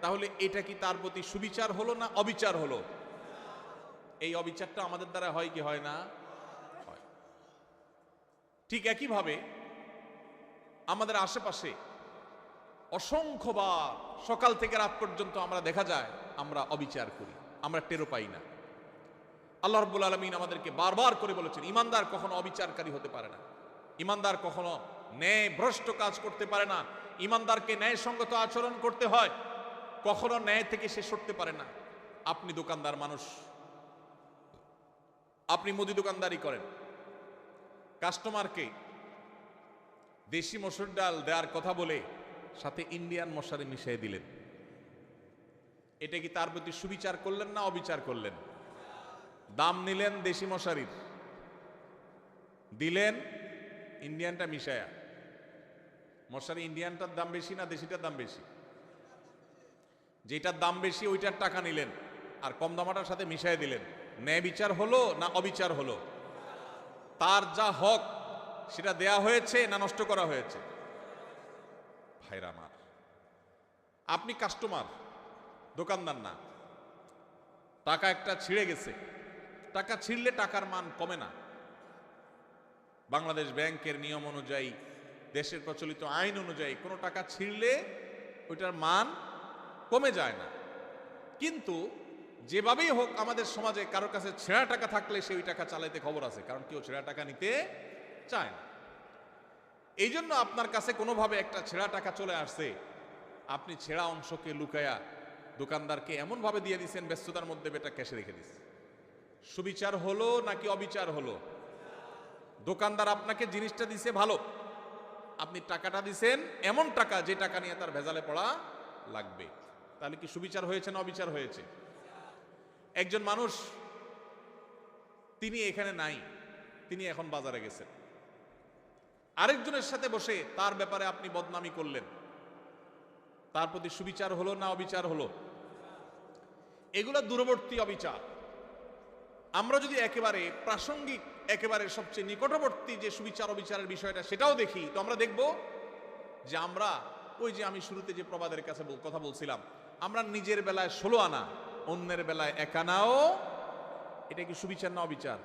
তাহলে এটা কি তার প্রতি সুবিচার হলো না অবিচার হলো? এই অবিচারটা আমাদের দ্বারা হয় কি হয় না? হয়। ঠিক একইভাবে আমাদের আশেপাশে অসংখ্যবার সকাল থেকে রাত পর্যন্ত আমরা দেখা যায় আমরা অবিচার করি, আমরা টেরও পাই না। আল্লাহ রাব্বুল আলামিন আমাদেরকে বারবার করে বলেছেন ইমানদার কখনো অবিচারকারী হতে পারে না, ইমানদার কখনো ন্যায় ভ্রষ্ট কাজ করতে পারে না, ইমানদারকে ন্যায়সঙ্গত আচরণ করতে হয়, কখনো ন্যায় থেকে সে সরতে পারে না। আপনি দোকানদার মানুষ, আপনি মুদি দোকানদারি করেন, কাস্টমারকে দেশি মসুর ডাল দেওয়ার কথা বলে সাথে ইন্ডিয়ান মশারি মিশিয়ে দিলেন, এটা কি তার প্রতি সুবিচার করলেন না অবিচার করলেন? দাম নিলেন দেশি মশারির, দিলেন ইন্ডিয়ানটা মিশায়া। মশারি ইন্ডিয়ানটার দাম বেশি না দেশিটার দাম বেশি? যেটার দাম বেশি ওইটার টাকা নিলেন আর কম দামাটার সাথে মিশাই দিলেন। ন্যায় বিচার হলো না অবিচার হলো? তার যা হক সেটা দেয়া হয়েছে না নষ্ট করা হয়েছে? ভাইরা আমার, আপনি কাস্টমার, দোকানদার না। টাকা একটা ছিঁড়ে গেছে, টাকা ছিঁড়লে টাকার মান কমে না। বাংলাদেশ ব্যাংকের নিয়ম অনুযায়ী, দেশের প্রচলিত আইন অনুযায়ী কোনো টাকা ছিঁড়লে ওইটার মান কমে যায় না। কিন্তু যেভাবেই হোক আমাদের সমাজে কারোর কাছে ছেঁড়া টাকা থাকলে সে ওই টাকা চালাইতে খবর আছে, কারণ কেউ ছেঁড়া টাকা নিতে চায় না। এই জন্য আপনার কাছে কোনোভাবে একটা ছেঁড়া টাকা চলে আসছে, আপনি ছেঁড়া অংশকে লুকায়া দোকানদারকে এমনভাবে দিয়ে দিচ্ছেন ব্যস্ততার মধ্যে বেটা ক্যাশে রেখে দিচ্ছে। সুবিচার হলো নাকি অবিচার হলো? দোকানদার আপনাকে জিনিসটা দিছে ভালো, আপনি টাকাটা দিছেন এমন টাকা যে টাকা নিয়ে তার ভেজালে পড়া লাগবে, তাহলে কি সুবিচার হয়েছে না অবিচার হয়েছে? একজন মানুষ, তিনি এখানে নাই, তিনি এখন বাজারে গেছেন, আরেকজনের সাথে বসে তার ব্যাপারে আপনি বদনামি করলেন, তার প্রতি সুবিচার হলো না অবিচার হলো? এগুলা দূরবর্তী অবিচার। আমরা যদি একেবারে প্রাসঙ্গিক, একেবারে সবচেয়ে নিকটবর্তী যে সুবিচার অবিচারের বিষয়টা সেটাও দেখি, তো আমরা দেখব যে আমরা ওই যে আমি শুরুতে যে প্রবাদের কাছে কথা বলছিলাম, আমরা নিজের বেলায় 16 আনা, অন্যের বেলায় 1 আনাও, এটা কি সুবিচার না অবিচার?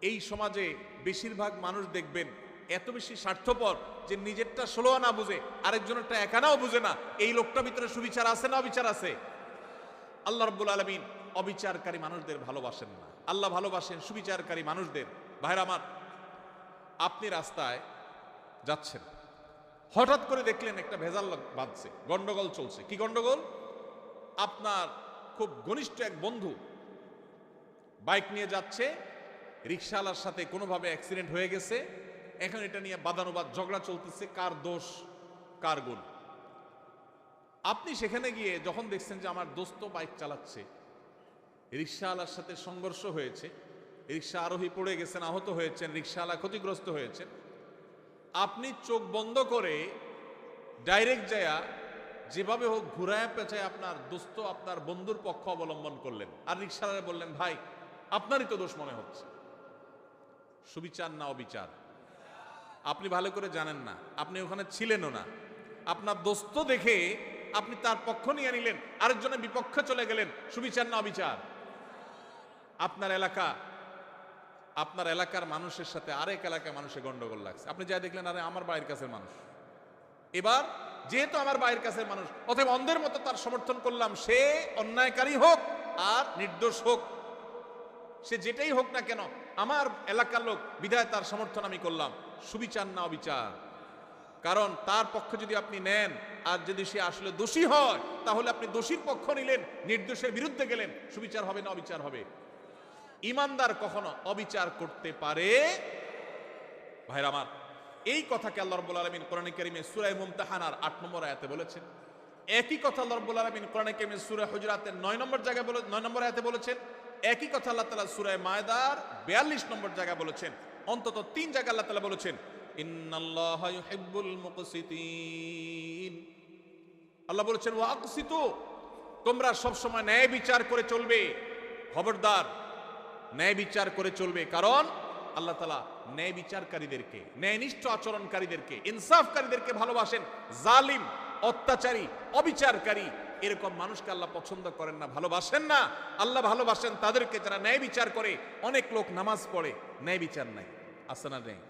এই সমাজে বেশিরভাগ মানুষ দেখবেন এত বেশি স্বার্থপর যে নিজেরটা 16 আনা বুঝে, আরেকজনেরটা 1 আনাও বুঝে না। এই লোকটার ভিতরে সুবিচার আছে না অবিচার আছে? আল্লাহ রাব্বুল আলামিন অবিচারকারী মানুষদের ভালোবাসেন না, আল্লাহ ভালোবাসেন সুবিচারকারী মানুষদের। ভাইরা আমার, আপনি রাস্তায় যাচ্ছেন, হঠাৎ করে দেখলেন একটা ভেজাল বাঁধছে, গন্ডগোল চলছে। কি গন্ডগোল? আপনার খুব ঘনিষ্ঠ এক বন্ধু বাইক নিয়ে যাচ্ছে, রিকশাওয়ালার সাথে কোনোভাবে অ্যাক্সিডেন্ট হয়ে গেছে, এখন এটা নিয়ে বাদানুবাদ ঝগড়া চলতেছে, কার দোষ কার গুণ। আপনি সেখানে গিয়ে যখন দেখছেন যে আমার দোস্ত বাইক চালাচ্ছে, রিকশাওয়ালার সাথে সংঘর্ষ হয়েছে, রিকশা আরোহী পড়ে গেছেন, আহত হয়েছেন, রিকশাওয়ালা ক্ষতিগ্রস্ত হয়েছেন, আপনি চোখ বন্ধ করে ডাইরেক্ট যায়া যেভাবে হোক ঘুরায় পেঁচায় আপনার দোস্ত, আপনার বন্ধুর পক্ষ অবলম্বন করলেন, আর রিকশাওয়ালা বললেন ভাই আপনারই তো দোষ মনে হচ্ছে। সুবিচার না অবিচার? আপনি ভালো করে জানেন না, আপনি ওখানে ছিলেনও না, আপনার দোস্ত দেখে আপনি তার পক্ষ নিয়ে নিলেন, আরেকজনের বিপক্ষে চলে গেলেন। সুবিচার না অবিচার? আপনার এলাকার মানুষের সাথে আরেক এলাকার মানুষের গন্ডগোল লাগছে, আপনি যা দেখলেন আরে আমার বাড়ির কাছের মানুষ, এবার যেহেতু আমার বাড়ির কাছের মানুষ, অতএব অন্ধের মতো তার সমর্থন করলাম, সে অন্যায়কারী হোক আর নির্দোষ হোক, সে যেটাই হোক না কেন আমার এলাকার লোক, বিধায় তার সমর্থন আমি করলাম। সুবিচার না অবিচার? কারণ তার পক্ষে যদি আপনি নেন আর যদি সে আসলে দোষী হয়, তাহলে আপনি দোষীর পক্ষ নিলেন, নির্দোষের বিরুদ্ধে গেলেন। সুবিচার হবে না অবিচার হবে? ইমানদার কখনো অবিচার করতে পারে? ভাইরা আমার, এই কথাকে আল্লাহ রাব্বুল আলামিন কোরআনে কারীমে সূরা মুমতাহানার 8 নম্বর আয়াতে বলেছেন। একই কথা আল্লাহ রাব্বুল আলামিন কোরআনে কারীমে সূরা হুজুরাতের 9 নম্বর আয়াতে বলেছেন। একই কথা আল্লাহ তাআলা সূরা মায়দার 42 নম্বর জায়গায় বলেছেন। অন্তত 3 জায়গায় আল্লাহ তাআলা বলেছেন ইন্নাল্লাহা ইউহিব্বুল মুকসিতিন। আল্লাহ বলেছেন ওয়া আকসিতু, তোমরা সব সময় ন্যায় বিচার করে চলবে। খবরদার, ন্যায় বিচার করে চলবে, কারণ আল্লাহ তাআলা ন্যায় বিচারকারীদেরকে, ন্যায়নিষ্ঠ আচরণকারীদেরকে, ইনসাফকারীদেরকে ভালোবাসেন। জালিম, অত্যাচারী, অবিচারকারী এরকম মানুষকে আল্লাহ পছন্দ করেন না, ভালোবাসেন না। আল্লাহ ভালোবাসেন তাদেরকে যারা ন্যায় বিচার করে। অনেক লোক নামাজ পড়ে, ন্যায় বিচার নাই, আছে না নেই?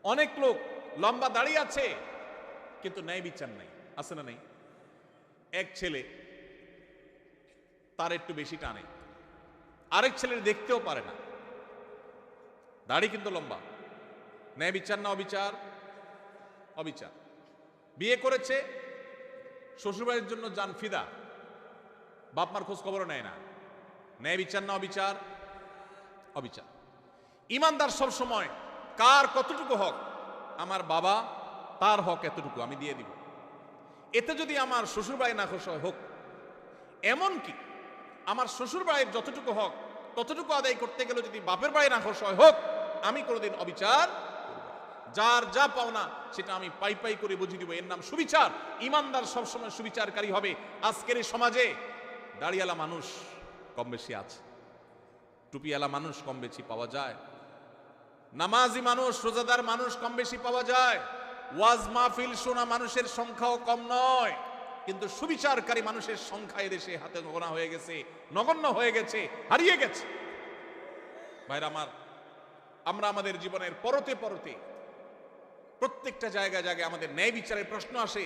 অনেক লোক লম্বা দাঁড়িয়ে আছে কিন্তু ন্যায় বিচার নাই, আছে না নেই? এক ছেলে তার একটু বেশি টানে, আরেক ছেলের দেখতেও পারে না, দাড়ি কিন্তু লম্বা, ন্যায় বিচার না অবিচার? অবিচার। বিয়ে করেছে, শ্বশুরবাড়ির জন্য জান ফিদা, বাপ মার খোঁজ খবরও নেয় না, ন্যায় বিচার না অবিচার? অবিচার। ইমানদার সব সময় কার কতটুকু হক, আমার বাবা তার হক এতটুকু আমি দিয়ে দিব, এতে যদি আমার শ্বশুরবাড়ি না খুশি হয় হোক। এমনকি আমার শ্বশুরবাড়ির যতটুকু হক ততটুকু আদায় করতে গেলে যদি বাপের বাড়ি না খুশি হয় হোক, আমি কোনোদিন অবিচার করব না। যার যা পাওনা সেটা আমি পাই পাই করে বুঝিয়ে দিব, এর নাম সুবিচার। ইমানদার সবসময় সুবিচারকারী হবে। আজকের এই সমাজে দাড়িওয়ালা মানুষ কম বেশি আছে, টুপিওয়ালা মানুষ কম বেশি পাওয়া যায়, নামাজি মানুষ রোজাদার মানুষ কম বেশি পাওয়া যায়, ওয়াজ মাহফিল শোনা মানুষের সংখ্যাও কম নয়, কিন্তু সুবিচারকারী মানুষের সংখ্যা এদেশে হাতে গোনা হয়ে গেছে, নগণ্য হয়ে গেছে, হারিয়ে গেছে। ভাইরা আমার, আমরা আমাদের জীবনের পরতে পরতে প্রত্যেকটা জায়গায় জায়গায় আমাদের ন্যায় বিচারের প্রশ্ন আসে।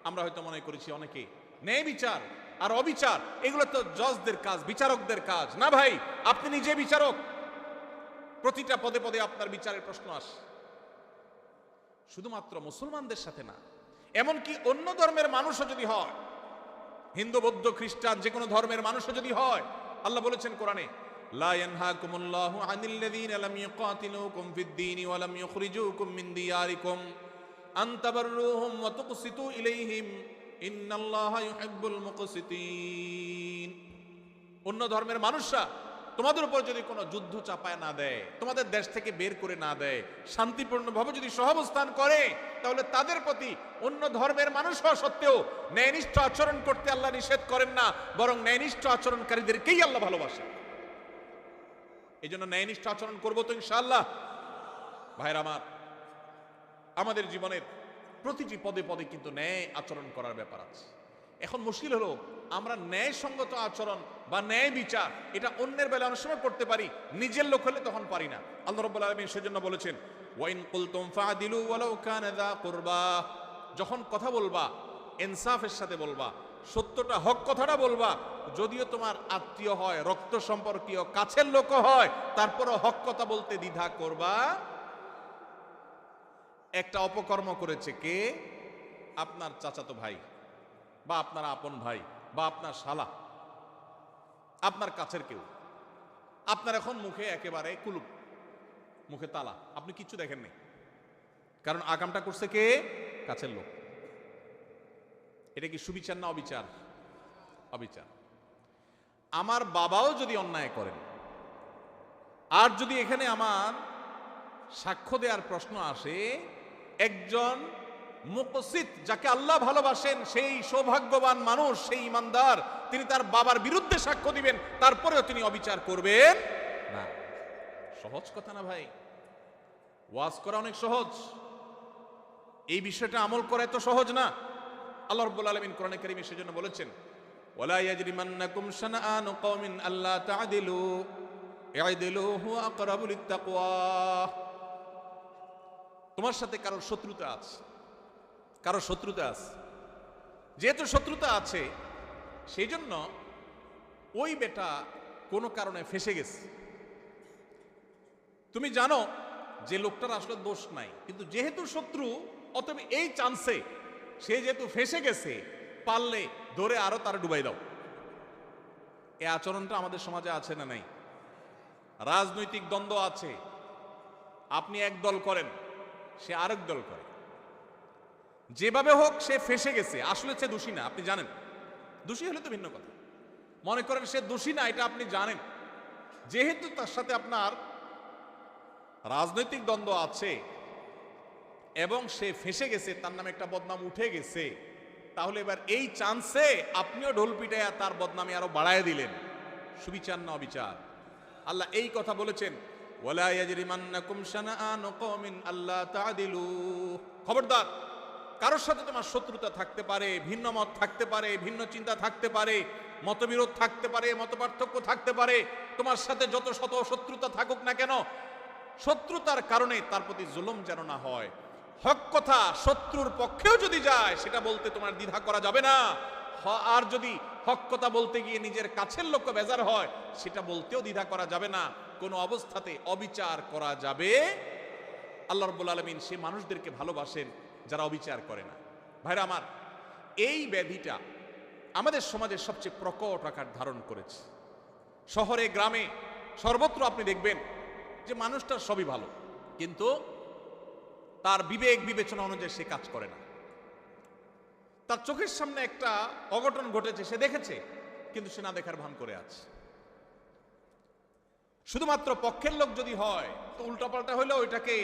আমরা হয়তো মনে করেছি অনেকে ন্যায় বিচার আর অবিচার এগুলো তো জজদের কাজ, বিচারকদের কাজ। না ভাই, আপনি নিজে বিচারক, প্রতিটা পদে পদে আপনার বিচারের প্রশ্ন আসে। শুধুমাত্র মুসলমানদের সাথে না, এমনকি অন্য ধর্মের মানুষও যদি হয়, হিন্দু বৌদ্ধ খ্রিস্টান যে কোনো ধর্মের মানুষও যদি হয়, আল্লাহ বলেছেন কোরআনে, লা ইয়ানহাকুমুল্লাহু আনিল্লাযীনা লাম ইউকাতিলুকুম ফিদ-দীনি ওয়া লাম ইউখরিজুকুম মিন দিয়ারিকুম আন তাবাররুহুম ওয়া তুকসিতু ইলাইহিম ইন্নাল্লাহা ইউহিব্বুল মুকসিতিন। অন্য ধর্মের মানুষরা তোমাদের উপর যদি কোনো যুদ্ধ চাপায় না দেয়, তোমাদের দেশ থেকে বের করে না দেয়, শান্তিপূর্ণভাবে যদি সহাবস্থান করে, তাহলে তাদের প্রতি অন্য ধর্মের মানুষ হওয়া সত্ত্বেও ন্যায়নিষ্ঠ আচরণ করতে আল্লাহ নিষেধ করেন না, বরং ন্যায়নিষ্ঠ আচরণকারীদেরকেই আল্লাহ ভালোবাসেন। এই জন্য ন্যায়নিষ্ঠ আচরণ করবো তো ইনশাআল্লাহ। ভাইরা আমার, আমাদের জীবনের প্রতিটি পদে পদে কিন্তু ন্যায় আচরণ করার ব্যাপার আছে। এখন মুশকিল হলো, আমরা ন্যায়সঙ্গত আচরণ বা ন্যায় বিচার এটা অন্যের বেলা অনেক সময় করতে পারি, নিজের লোক হলে তখন পারি না। আল্লাহ রাব্বুল আলামিন সেজন্য বলেছেন, ওয়াইন কুলতুম ফাদিলু ওয়ালাউ কানা যা কুরবা, যখন কথা বলবা ইনসাফের সাথে বলবা, সত্যটা হক কথাটা বলবা, যদিও তোমার আত্মীয় হয়, রক্ত সম্পর্কীয়, কাছের লোক হয়, তারপরও হক কথা বলতে দ্বিধা করবা। একটা অপকর্ম করেছে কে? আপনার চাচাতো ভাই বা আপনার আপন ভাই বা আপনার শালা, আপনার কাছের কেউ। আপনার এখন মুখে একেবারে কুলুপ, মুখে তালা, আপনি কিচ্ছু দেখেননি, কারণ আকামটা করছে কে? কাছের লোক। এটা কি সুবিচার না অবিচার? অবিচার। আমার বাবাও যদি অন্যায় করেন, আর যদি এখানে আমার সাক্ষ্য দেওয়ার প্রশ্ন আসে, একজন মুকসিত যাকে আল্লাহ ভালোবাসেন, সেই সৌভাগ্যবান মানুষ, সেই ইমানদার, তিনি তার বাবার বিরুদ্ধে সাক্ষ্য দিবেন, তারপরেও তিনি অবিচার করবেন না। সহজ কথা না ভাই? ওয়াজ করা অনেক সহজ, এই বিষয়টা আমল করা এত সহজ না। আল্লাহ রাব্বুল আলামিন কোরআনে কারীমে সেজন্য বলেছেন, ওয়ালা ইয়াজরিমান্নাকুম শানাআনু কওমিন আল্লা তা'দিলু ই'দিলু হুয়া আকরাবু লিত-তাকওয়া। তোমার সাথে কারোর শত্রুতা আছে, কারো শত্রুতা আছে, যেহেতু শত্রুতা আছে সেই জন্য ওই বেটা কোনো কারণে ফেসে গেছে। তুমি জানো যে লোকটার আসলে দোষ নাই, কিন্তু যেহেতু শত্রু, অতএব এই চান্সে সে যেহেতু ফেসে গেছে, পারলে ধরে আরো তার ডুবাই দাও। এই আচরণটা আমাদের সমাজে আছে না নাই? রাজনৈতিক দ্বন্দ্ব আছে, আপনি এক দল করেন, সে আরেক দল করে, যেভাবে হোক সে ফেসে গেছে, আসলে সে দোষী না, আপনি জানেন। দোষী হলে তো ভিন্ন কথা, মনে করেন সে দোষী না, এটা আপনি জানেন, যেহেতু তার সাথে আপনার রাজনৈতিক দ্বন্দ্ব আছে এবং সে ফেসে গেছে, তার নামে একটা বদনাম উঠে গেছে, তাহলে এবার এই চান্সে আপনিও ঢোল পিটাইয়া তার বদনামি আরো বাড়ায় দিলেন। সুবিচার না অবিচার? আল্লাহ এই কথা বলেছেন, ওয়ালা ইয়াজরিমান্নাকুম শানাআনু কওমিন আল্লা তা'দিলু। খবরদার, কারোর সাথে তোমার শত্রুতা থাকতে পারে, ভিন্ন মত থাকতে পারে, ভিন্ন চিন্তা থাকতে পারে, মতবিরোধ থাকতে পারে, মতপার্থক্য থাকতে পারে, তোমার সাথে যত শত শত্রুতা থাকুক না কেন, শত্রুতার কারণে তার প্রতি জুলুম যেন না হয়। হক কথা শত্রুর পক্ষেও যদি যায় সেটা বলতে তোমার দ্বিধা করা যাবে না। আর যদি হক কথা বলতে গিয়ে নিজের কাছের লোককে বেজার হয় সেটা বলতেও দ্বিধা করা যাবে না। কোনো অবস্থাতে অবিচার করা যাবে। আল্লাহ রাব্বুল আলামিন সে মানুষদেরকে ভালোবাসেন যারা অবিচার করে না। ভাইরা আমার, এই ব্যাধিটা আমাদের সমাজে সবচেয়ে প্রকট আকার ধারণ করেছে। শহরে গ্রামে সর্বত্র আপনি দেখবেন যে মানুষটার সবই ভালো, কিন্তু তার বিবেক বিবেচনা অনুযায়ী সে কাজ করে না। তার চোখের সামনে একটা অঘটন ঘটেছে, সে দেখেছে, কিন্তু সে না দেখার ভান করে আছে। শুধুমাত্র পক্ষের লোক যদি হয় তো উল্টাপাল্টা হইলে ওইটাকে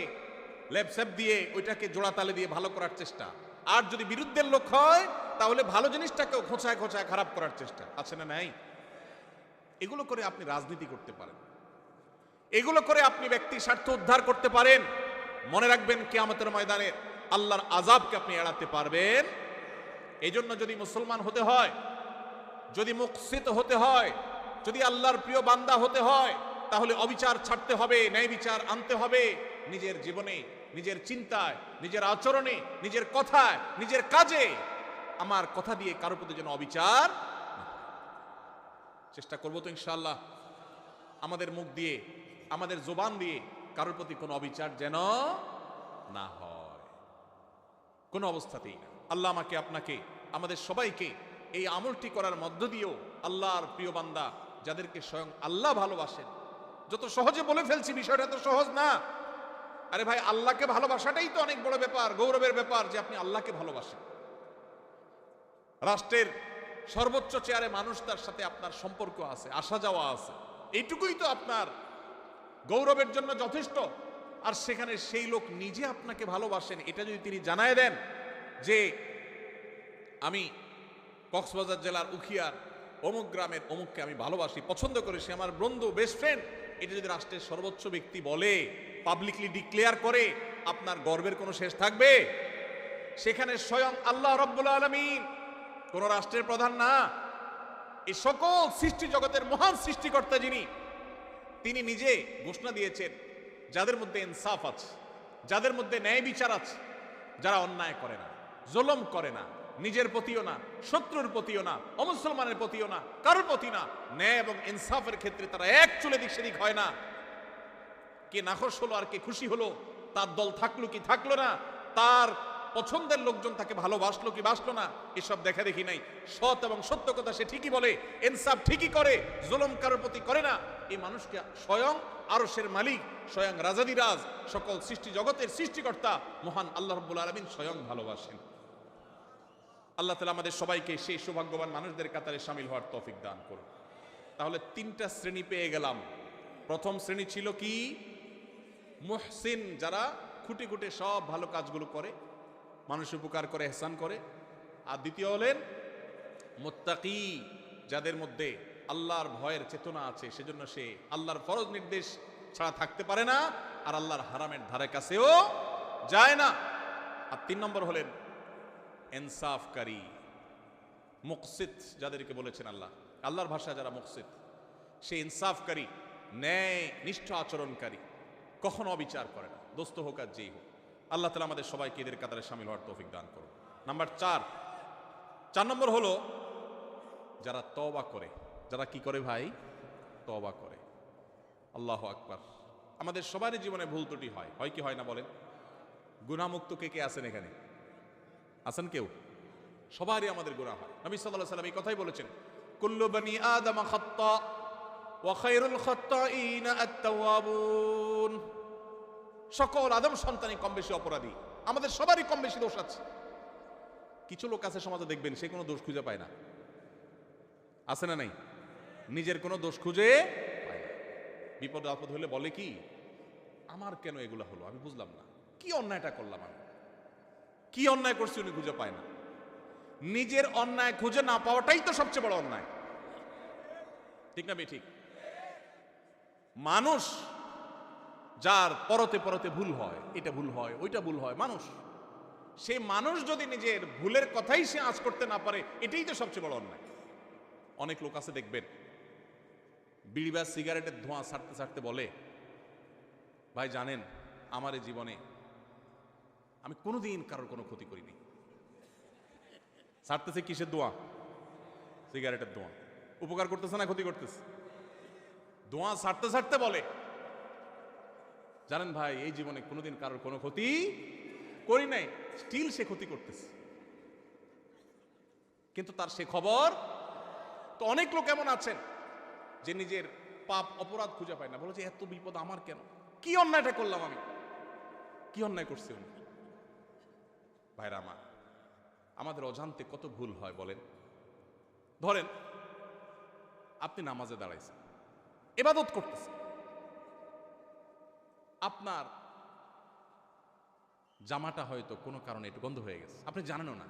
লেপসেপ দিয়ে, ওইটাকে জোড়াতালে দিয়ে ভালো করার চেষ্টা। আর যদি বিরুদ্ধের লোক হয় তাহলে ভালো জিনিসটাকেও খোঁচায় খোঁচায় খারাপ করার চেষ্টা। আছে না নাই? এগুলো করে আপনি রাজনীতি করতে পারেন, এগুলো করে আপনি ব্যক্তি স্বার্থ উদ্ধার করতে পারেন। মনে রাখবেন কিয়ামতের ময়দানে আল্লাহর আযাবকে আপনি এড়াতে পারবেন। এই জন্য যদি মুসলমান হতে হয়, যদি মুকসিত হতে হয়, যদি আল্লাহর প্রিয় বান্দা হতে হয়, তাহলে অবিচার ছাড়তে হবে, ন্যায় বিচার আনতে হবে নিজের জীবনে, নিজের চিন্তায়, নিজের আচরণে, নিজের কথায়, নিজের কাজে। আমার কথা দিয়ে কারোর প্রতি যেন অবিচার। চেষ্টা করবো তো ইনশাআল্লাহ আমাদের মুখ দিয়ে, আমাদের জবান দিয়ে কারোর প্রতি কোনো অবিচার যেন না হয়, কোনো অবস্থাতেই না। আল্লাহ আমাকে, আপনাকে, আমাদের সবাইকে এই আমলটি করার মধ্য দিয়েও আল্লাহর প্রিয় বান্দা যাদেরকে স্বয়ং আল্লাহ ভালোবাসেন। যত সহজে বলে ফেলছি, বিষয়টা তো সহজ না। আরে ভাই, আল্লাহকে ভালোবাসাটাই তো অনেক বড় ব্যাপার, গৌরবের ব্যাপার যে আপনি আল্লাহকে ভালোবাসেন। রাষ্ট্রের সর্বোচ্চ চেয়ারে মানুষ, তার সাথে আপনার সম্পর্ক আছে, আসা যাওয়া আছে, এইটুকুই তো আপনার গৌরবের জন্য যথেষ্ট। আর সেখানে সেই লোক নিজে আপনাকে ভালোবাসেন, এটা যদি তিনি জানায় দেন যে আমি কক্সবাজার জেলার উখিয়ার অমুক গ্রামের অমুককে আমি ভালোবাসি, পছন্দ করি, সে আমার বন্ধু, বেস্ট ফ্রেন্ড, এটা যদি রাষ্ট্রের সর্বোচ্চ ব্যক্তি বলে, পাবলিকলি ডিক্লেয়ার করে, আপনার গর্বের কোনো শেষ থাকবে? সেখানে স্বয়ং আল্লাহ রাব্বুল আলামিন, কোন রাষ্ট্রের প্রধান না, এই সকল সৃষ্টি জগতের মহান সৃষ্টিকর্তা যিনি, তিনি নিজে ঘোষণা দিয়েছেন যাদের মধ্যে ইনসাফ আছে, যাদের মধ্যে ন্যায় বিচার আছে, যারা অন্যায় করে না, জুলুম করে না, নিজের প্রতিও না, শত্রুর প্রতিও না, অমুসলমানের প্রতিও না, কারোর প্রতি না, ন্যায় এবং ইনসাফের ক্ষেত্রে তারা এক চুলে দিক সেদিক হয় না। কে নাখোশ হলো আর কে খুশি হলো, তার দল থাকলো কি থাকলো না, তার পছন্দের লোকজন তাকে ভালোবাসলো কি বাসলো না, এসব দেখা দেখি নাই। সৎ এবং সত্য কথা সে ঠিকই বলে, ইনসাফ ঠিকই করে, জুলুম কারোর প্রতি করে না। এই মানুষকে স্বয়ং আরশের মালিক, স্বয়ং রাজাদিরাজ, সকল সৃষ্টি জগতের সৃষ্টিকর্তা মহান আল্লাহ রাব্বুল আলামিন স্বয়ং ভালোবাসেন। আল্লাহ তাআলা আমাদের সবাইকে সেই সৌভাগ্যবান মানুষদের কাতারে শামিল হওয়ার তৌফিক দান করুন। তাহলে তিনটা শ্রেণী পেয়ে গেলাম। প্রথম শ্রেণী ছিল কি? মুহসিন, যারা খুঁটে খুঁটে সব ভালো কাজগুলো করে, মানুষ উপকার করে, ইহসান করে। আর দ্বিতীয় হলেন মুত্তাকি, যাদের মধ্যে আল্লাহর ভয়ের চেতনা আছে, সেজন্য সে আল্লাহর ফরজ নির্দেশ ছাড়া থাকতে পারে না, আর আল্লাহর হারামের ধারে কাছেও যায় না। আর 3 নম্বর হলেন ইনসাফকারী, মুকসিত, যাদেরকে বলেছেন আল্লাহ, আল্লাহর ভাষা যারা মুকসিত, সে ইনসাফকারী, ন্যায় নিষ্ঠ আচরণকারী, কখনো অবিচার করে না, দোস্ত হোক আর যেই হোক। আল্লাহ তাআলা আমাদের সবাইকে এদের কাতারে শামিল হওয়ার তৌফিক দান করুন। নাম্বার 4 নম্বর হলো যারা তওবা করে। যারা কি করে ভাই? তওবা করে। আল্লাহু আকবার। আমাদের সবারই জীবনে ভুল ত্রুটি হয়, হয় কি হয় না বলেন? গুনাহমুক্ত কে কে আছেন এখানে? আছেন কেউ? সবারই আমাদের গুনাহ হয়। নবী সাল্লাল্লাহু আলাইহি সাল্লাম এই কথাই বলেছেন, কুল্লু বনি আদম খাত্তা ওয়া খায়রুল খাত্তাইনা আত-তাওয়াবুন। সকল আদম সন্তানই কম বেশি অপরাধী, আমাদের সবারই কম বেশি দোষ আছে। কিছু লোক আছে সমাজে, দেখবেন সে কোনো দোষ খুঁজে পায় না। আছে না নাই? নিজের কোনো দোষ খুঁজে পায় না। বিপদ আপদ হলে বলে কি, আমার কেন এগুলা হলো, আমি বুঝলাম না, কি অন্যায়টা করলাম, আমি কি অন্যায় করছি, উনি খুঁজে পায় না। নিজের অন্যায় খুঁজে না পাওয়াটাই তো সবচেয়ে বড় অন্যায়, ঠিক না? ঠিক। মানুষ যার পরতে পরতে ভুল হয়, এটা ভুল হয়, ওইটা ভুল হয়, মানুষ সে মানুষ যদি নিজের ভুলের কথাই সে আঁচ করতে না পারে, এটাই তো সবচেয়ে বড় অন্যায়। অনেক লোক আছে দেখবেন, বিড়ি বা সিগারেটের ধোঁয়া ছাড়তে ছাড়তে বলে, ভাই জানেন আমার এই জীবনে আমি কোনোদিন কারোর কোনো ক্ষতি করিনি। ছাড়তেছে কিসের ধোঁয়া? সিগারেটের ধোঁয়া। উপকার করতেছে না ক্ষতি করতেছে? ধোঁয়া ছাড়তে ছাড়তে বলে, জানেন ভাই এই জীবনে কোনোদিন কারোর কোনো ক্ষতি করি নাই। স্টিল সে ক্ষতি করতেছে, কিন্তু তার সে খবর। তো অনেক লোক এমন আছেন যে নিজের পাপ অপরাধ খুঁজে পায় না, বলে যে এত বিপদ আমার কেন, কি অন্যায়টা করলাম আমি, কি অন্যায় করছি উনি। ভাইরা আমার, আমাদের অজান্তে কত ভুল হয় বলেন। ধরেন আপনি নামাজে দাঁড়াইছেন, ইবাদত করতেছেন, আপনার জামাটা হয়তো কোনো কারণে একটু গন্ধ হয়ে গেছে, আপনি জানেনও না,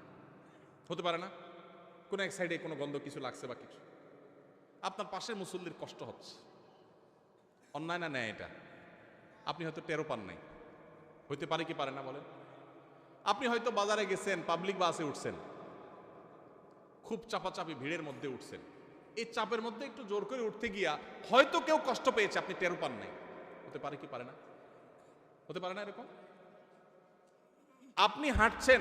হতে পারে না কোনো এক সাইডে কোনো গন্ধ কিছু লাগছে বা কিছু, আপনার পাশের মুসল্লির কষ্ট হচ্ছে, অন্যায় না নেয় এটা? আপনি হয়তো টেরো পান নাই, হইতে পারে কি পারে না বলেন? আপনি হয়তো বাজারে গেছেন, পাবলিক বাসে উঠছেন, খুব চাপাচাপি ভিড়ের মধ্যে উঠছেন, এই চাপের মধ্যে একটু জোর করে উঠতে গিয়া হয়তো কেউ কষ্ট পেয়েছে, আপনি টেরো পান নাই, হতে পারে কি পারে না? হতে পারে না এরকম? আপনি হাঁটছেন,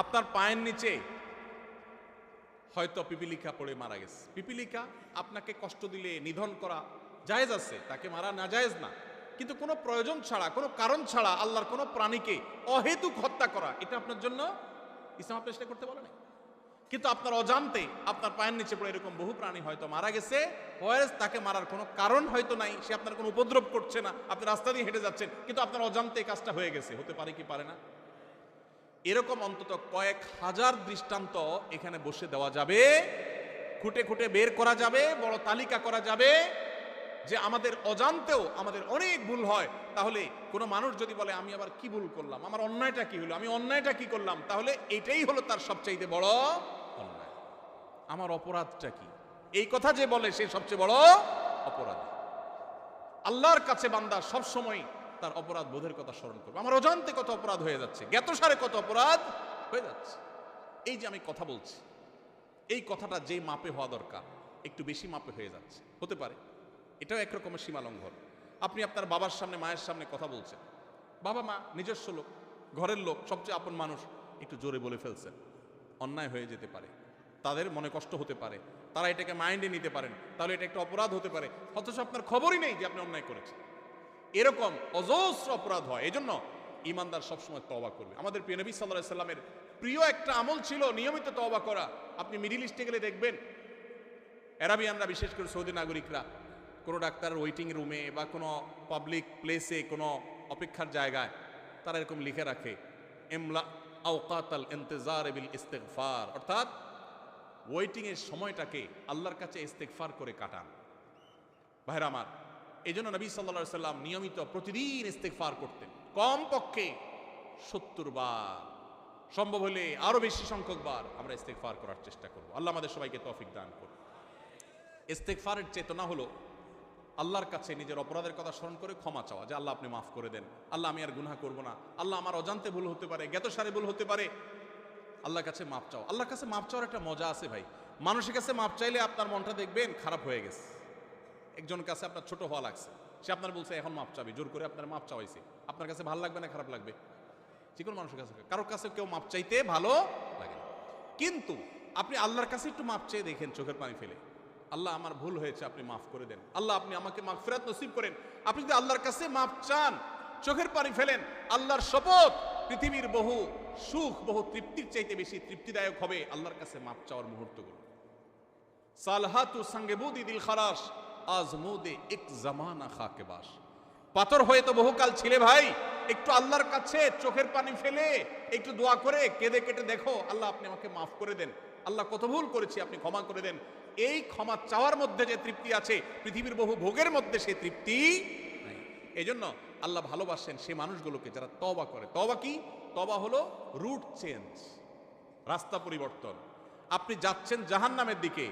আপনার পায়ের নিচে হয়তো পিপিলিকা পড়ে মারা গেছে। পিপিলিকা আপনাকে কষ্ট দিলে নিধন করা জায়েজ আছে, তাকে মারা না জায়েজ না, কিন্তু কোনো প্রয়োজন ছাড়া, কোনো কারণ ছাড়া আল্লাহর কোনো প্রাণীকে অহেতুক হত্যা করা, এটা আপনার জন্য ইসলাম আপনি সেটা করতে বলে না। কিন্তু আপনার অজান্তে আপনার পায়ের নিচে পড়ে এরকম বহু প্রাণী হয়তো মারা গেছে, তাকে মারার কোনো কারণ হয়তো নাই, সে আপনার কোনো উপদ্রব করছে না, আপনি রাস্তা দিয়ে হেঁটে যাচ্ছেন, কিন্তু আপনার অজান্তে এই কাজটা হয়ে গেছে, হতে পারে কি পারে না? এরকম অন্তত কয়েক হাজার দৃষ্টান্ত এখানে বসে দেওয়া যাবে, খুঁটে খুঁটে বের করা যাবে, বড় তালিকা করা যাবে, যে আমাদের অজান্তেও আমাদের অনেক ভুল হয়। তাহলে কোনো মানুষ যদি বলে আমি আবার কি ভুল করলাম, আমার অন্যায়টা কি হলো, আমি অন্যায়টা কি করলাম, তাহলে এটাই হলো তার সবচাইতে বড় অন্যায়। আমার অপরাধটা কি, এই কথা যে বলে সে সবচেয়ে বড় অপরাধী। আল্লাহর কাছে বান্দা সবসময় তার অপরাধ বোধের কথা স্মরণ করবে। আমার অজান্তে কত অপরাধ হয়ে যাচ্ছে, জ্ঞাতসারে কত অপরাধ হয়ে যাচ্ছে। এই যে আমি কথা বলছি, এই কথাটা যে মাপে হওয়া দরকার একটু বেশি মাপে হয়ে যাচ্ছে, হতে পারে এটাও একরকমের সীমা লঙ্ঘন। আপনি আপনার বাবার সামনে, মায়ের সামনে কথা বলছেন, বাবা মা নিজস্ব লোক, ঘরের লোক, সবচেয়ে আপন মানুষ, একটু জোরে বলে ফেলছেন, অন্যায় হয়ে যেতে পারে, তাদের মনে কষ্ট হতে পারে, তারা এটাকে মাইন্ডে নিতে পারেন, তাহলে এটা একটা অপরাধ হতে পারে, অথচ আপনার খবরই নেই যে আপনি অন্যায় করেছেন। এরকম অজস্র অপরাধ হয়। এজন্য ইমানদার সবসময় তওবা করবে। আমাদের প্রিয় নবী সাল্লাল্লাহু আলাইহি সাল্লামের প্রিয় একটা আমল ছিল নিয়মিত তওবা করা। আপনি মিডিল ইস্টে গেলে দেখবেন, আরাবিয়ানরা, বিশেষ করে সৌদি নাগরিকরা, কোনো ডাক্তারের ওয়েটিং রুমে বা কোনো পাবলিক প্লেসে, কোনো অপেক্ষার জায়গায় তারা এরকম লিখে রাখে, ইমলা আওকাতাল ইন্তিজার বিল ইস্তিগফার, অর্থাৎ ওয়েটিং এর সময়টাকে আল্লাহর কাছে ইস্তিগফার করে কাটান। ভাইরা আমার, এই জন্য নবী সাল্লাল্লাহু আলাইহি সাল্লাম নিয়মিত প্রতিদিন ইস্তিগফার করতেন, কমপক্ষে 70 বার, সম্ভব হলে আরো বেশি সংখ্যক বার আমরা ইস্তিগফার করার চেষ্টা করব। আল্লাহ আমাদের সবাইকে তৌফিক দান করুন। ইস্তিগফারের চেতনা হলো আল্লাহর কাছে নিজের অপরাধের কথা স্মরণ করে ক্ষমা চাওয়া, যে আল্লাহ আপনি মাফ করে দেন, আল্লাহ আমি আর গুনাহ করব না, আল্লাহ আমার অজান্তে ভুল হতে পারে, জ্ঞাতসারে ভুল হতে পারে, আল্লাহর কাছে মাফ চাওয়া। আল্লাহর কাছে মাফ চাওয়ার একটা মজা আছে ভাই। মানুষের কাছে মাফ চাইলে আপনার মনটা দেখবেন খারাপ হয়ে গেছে, একজনের কাছে আপনার ছোট হওয়া লাগছে, সে আপনার বলছে এখন মাফ চাবি, জোর করে আপনার মাফ চাওয়াইছে, আপনার কাছে ভালো লাগবে না খারাপ লাগবে? যে কোনো মানুষের কাছে, কারোর কাছে কেউ মাফ চাইতে ভালো লাগে না। কিন্তু আপনি আল্লাহর কাছে একটু মাফ চেয়ে দেখেন, চোখের পানি ফেলে, আল্লাহ আমার ভুল হয়েছে, আপনি মাফ করে দেন, আল্লাহ আপনি আমাকে মাগফিরাত নসিব করেন। আপনি যদি আল্লাহর কাছে মাফ চান, চোখের পানি ফেলেন, আল্লাহর শপথ, পৃথিবীর বহু সুখ, বহু তৃপ্তির চাইতে বেশি তৃপ্তিদায়ক হবে আল্লাহর কাছে মাফ চাওয়ার মুহূর্তগুলো। সালহাতু সঙ্গেবুদি দিল খালাস, আজমুদে এক জামানা খাকে বাস। পাথর হয়ে তো বহুকাল ছিলে ভাই, একটু আল্লাহর কাছে চোখের পানি ফেলে একটু দোয়া করে কেঁদে কেটে দেখো, আল্লাহ আপনি আমাকে মাফ করে দেন, আল্লাহ কত ভুল করেছি, আপনি ক্ষমা করে দেন। এই ক্ষমা চাওয়ার মধ্যে যে তৃপ্তি আছে, পৃথিবীর বহু ভোগের মধ্যে সে তৃপ্তি নাই। এই জন্য আল্লাহ ভালোবাসেন সে মানুষগুলোকে যারা তওবা করে। তওবা কি? তওবা হলো রুট চেঞ্জ, রাস্তা পরিবর্তন। আপনি যাচ্ছেন জাহান্নামের দিকে,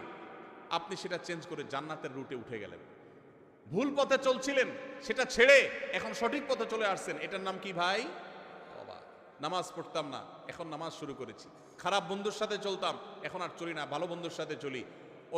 আপনি সেটা চেঞ্জ করে জান্নাতের রুটে উঠে গেলেন। ভুল পথে চলছিলেন, সেটা ছেড়ে এখন সঠিক পথে চলে আসছেন, এটার নাম কি ভাই? তওবা। নামাজ পড়তাম না, এখন নামাজ শুরু করেছি। খারাপ বন্ধুর সাথে চলতাম, এখন আর চলি না, ভালো বন্ধুর সাথে চলি।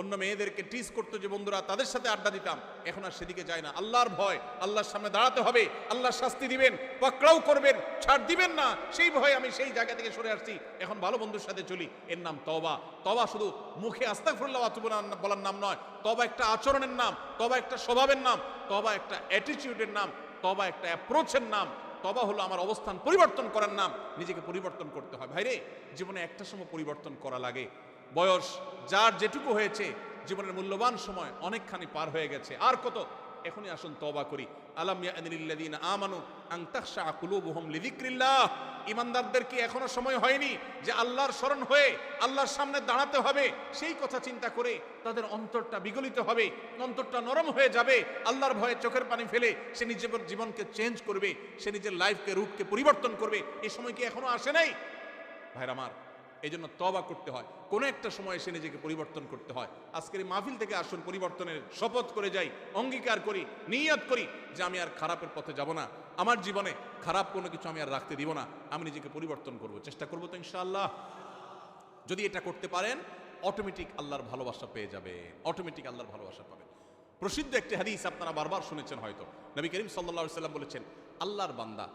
অন্য মেয়েদেরকে টিজ করতো যে বন্ধুরা, তাদের সাথে আড্ডা দিতাম, এখন আর সেদিকে যাই না। আল্লাহর ভয়, আল্লাহর সামনে দাঁড়াতে হবে, আল্লাহ শাস্তি দিবেন, পাকড়াও করবেন, ছাড় দিবেন না, সেই ভয়ে আমি সেই জায়গা থেকে সরে আসছি, এখন ভালো বন্ধুর সাথে চলি। এর নাম তওবা। তওবা শুধু মুখে আস্তাগফিরুল্লাহ ওয়া আতুবু ইলাইহি বলার নাম নয়, তওবা একটা আচরণের নাম, তওবা একটা স্বভাবের নাম, তওবা একটা অ্যাটিটিউডের নাম, তওবা একটা অ্যাপ্রোচের নাম। তওবা হলো আমার অবস্থান পরিবর্তন করার নাম, নিজেকে পরিবর্তন করতে হয়। ভাইরে, জীবনে একটা সময় পরিবর্তন করা লাগে। বয়স যার যেটুকু হয়েছে, জীবনের মূল্যবান সময় অনেকখানি পার হয়ে গেছে, আর কত? এখনই আসুন তওবা করি। আলাম ইয়ানিল্লাযিনা আমানু আন তাখশা কুলুবুহুম লিযিকরিল্লাহ। ঈমানদারদের কি এখনো সময় হয়নি যে আল্লাহর স্মরণ হয়ে আল্লাহর সামনে দাঁড়াতে হবে? সেই কথা চিন্তা করে তাদের অন্তরটা বিগলিত হবে, অন্তরটা নরম হয়ে যাবে, আল্লাহর ভয়ে চোখের পানি ফেলে সে নিজের জীবনকে চেঞ্জ করবে, সে নিজের লাইফকে, রুটকে পরিবর্তন করবে। এই সময় কি এখনো আসে নাই? ভাইরা আমার, এই জন্য তওবা করতে হয়, কোনো একটা সময় এসে নিজেকে পরিবর্তন করতে হয়। আজকের এই মাহফিল থেকে আসুন পরিবর্তনের শপথ করে যাই, অঙ্গীকার করি, নিয়ত করি যে আমি আর খারাপের পথে যাব না, আমার জীবনে খারাপ কোনো কিছু আমি আর রাখতে দিব না, আমি নিজেকে পরিবর্তন করব, চেষ্টা করবো তো ইনশাআল্লাহ। যদি এটা করতে পারেন, অটোমেটিক আল্লাহর ভালোবাসা পেয়ে যাবে, অটোমেটিক আল্লাহর ভালোবাসা পাবেন। প্রসিদ্ধ একটি হাদিস আপনারা বারবার শুনেছেন হয়তো, নবী করিম সাল্লাল্লাহু আলাইহি সাল্লাম বলেছেন, আল্লাহর বান্দা,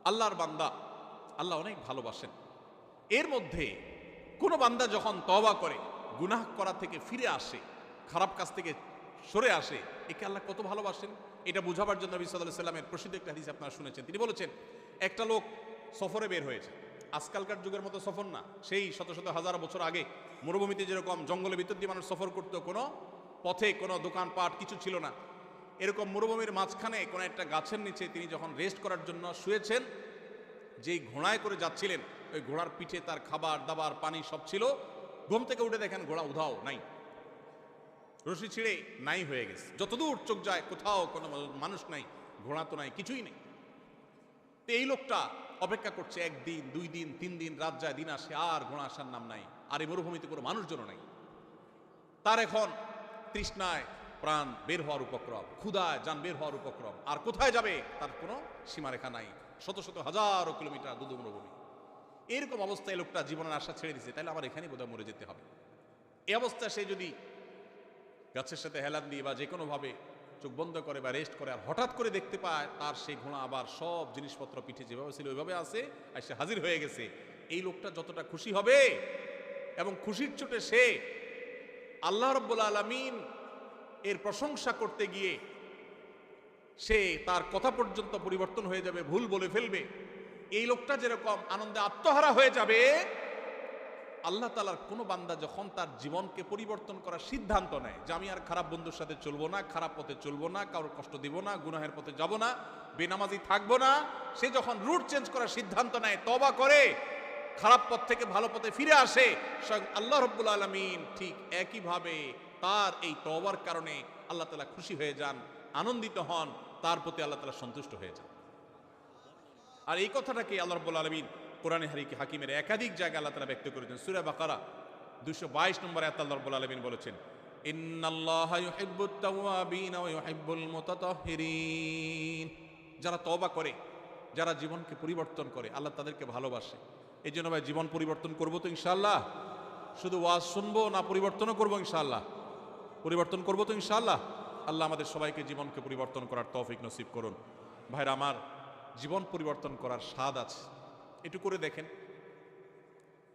আল্লাহর বান্দা আল্লাহ অনেক ভালোবাসেন। এর মধ্যে কোনো বান্দা যখন তওবা করে, গুনাহ করা থেকে ফিরে আসে, খারাপ কাজ থেকে সরে আসে, একে আল্লাহ কত ভালোবাসেন এটা বোঝাবার জন্য নবী সাল্লাল্লাহু আলাইহি সাল্লামের প্রসিদ্ধ একটা হাদিস আপনারা শুনেছেন। তিনি বলেছেন, একটা লোক সফরে বের হয়েছে, আজকালকার যুগের মতো সফর না, সেই শত শত হাজার বছর আগে মরুভূমিতে যেরকম জঙ্গলের ভিতর দিয়ে মানুষ সফর করতো, কোনো পথে কোনো দোকানপাট কিছু ছিল না, এরকম মরুভূমির মাঝখানে কোনো একটা গাছের নিচে তিনি যখন রেস্ট করার জন্য শুয়েছেন, যেই ঘোড়ায় করে যাচ্ছিলেন, ওই ঘোড়ার পিঠে তার খাবার দাবার পানি সব ছিল। ঘুম থেকে উঠে দেখেন ঘোড়া উধাও, নাই, রশি ছিঁড়ে নাই হয়ে গেছে। যতদূর চোখ যায় কোথাও কোনো মানুষ নাই, ঘোড়া তো নাই, কিছুই নেই। তো এই লোকটা অপেক্ষা করছে, একদিন, 2 দিন, 3 দিন, রাত যায়, দিন আসে, আর ঘোড়া আসার নাম নাই, আর এই মরুভূমিতে কোনো মানুষজনও নাই। তার এখন তৃষ্ণায় প্রাণ বের হওয়ার উপক্রম, ক্ষুধায় যান বের হওয়ার উপক্রম, আর কোথায় যাবে তার কোনো সীমারেখা নাই, শত শত হাজারো কিলোমিটার দুধ মরুভূমি। এরকম অবস্থায় লোকটা জীবনের আশা ছেড়ে দিছে, তাহলে আমার এখানেই বোধহয় মরে যেতে হবে। এই অবস্থায় সে যদি গাছের সাথে হেলান দিয়ে বা যে কোনোভাবে চোখ বন্ধ করে বা রেস্ট করে, আর হঠাৎ করে দেখতে পায় তার সেই ঘোড়া আবার সব জিনিসপত্র পিঠে যেভাবে ছিল ওইভাবে আছে, আর সে হাজির হয়ে গেছে, এই লোকটা যতটা খুশি হবে, এবং খুশির চোটে সে আল্লাহ রাব্বুল আলামিন এর প্রশংসা করতে গিয়ে সে তার কথা পর্যন্ত পরিবর্তন হয়ে যাবে, ভুল বলে ফেলবে। এই লোকটা যেরকম আনন্দে আত্মহারা হয়ে যাবে, আল্লাহ তাআলার কোনো বান্দা যখন তার জীবনকে পরিবর্তন করার সিদ্ধান্ত নেয় যে আমি আর খারাপ বন্ধুর সাথে চলবো না, খারাপ পথে চলবো না, কারোর কষ্ট দিব না, গুনাহের পথে যাব না, বেনামাজি থাকবো না, সে যখন রুট চেঞ্জ করার সিদ্ধান্ত নেয়, তওবা করে, খারাপ পথ থেকে ভালো পথে ফিরে আসে, স্বয়ং আল্লাহ রাব্বুল আলামিন ঠিক একইভাবে তার এই তওবার কারণে আল্লাহ তাআলা খুশি হয়ে যান, আনন্দিত হন, তার প্রতি আল্লাহ তাআলা সন্তুষ্ট হয়ে যান। আর এই কথাটাকে আল্লাহ রাব্বুল আলামিন কোরআনে হাকিমের একাধিক জায়গায় আল্লাহ তাআলা ব্যক্ত করেছেন। সূরা বাকারা 222 নম্বর আয়াতে আল্লাহ রাব্বুল আলামিন বলেছেন, ইন্নাল্লাহা ইউহিব্বুত তাওয়াবিন ওয়া ইউহিব্বুল মুতাতাহহিরিন। যারা তওবা করে, যারা জীবনকে পরিবর্তন করে, আল্লাহ তাদেরকে ভালোবাসে। এই জন্য ভাই জীবন পরিবর্তন করবো তো ইনশাআল্লাহ? শুধু ওয়াজ শুনবো না, পরিবর্তনও করবো ইনশাআল্লাহ? পরিবর্তন করবো তো ইনশাআল্লাহ? আল্লাহ আমাদের সবাইকে জীবনকে পরিবর্তন করার তৌফিক নসিব করুন। ভাইরা আমার, জীবন পরিবর্তন করার স্বাদ আছে, একটু করে দেখেন,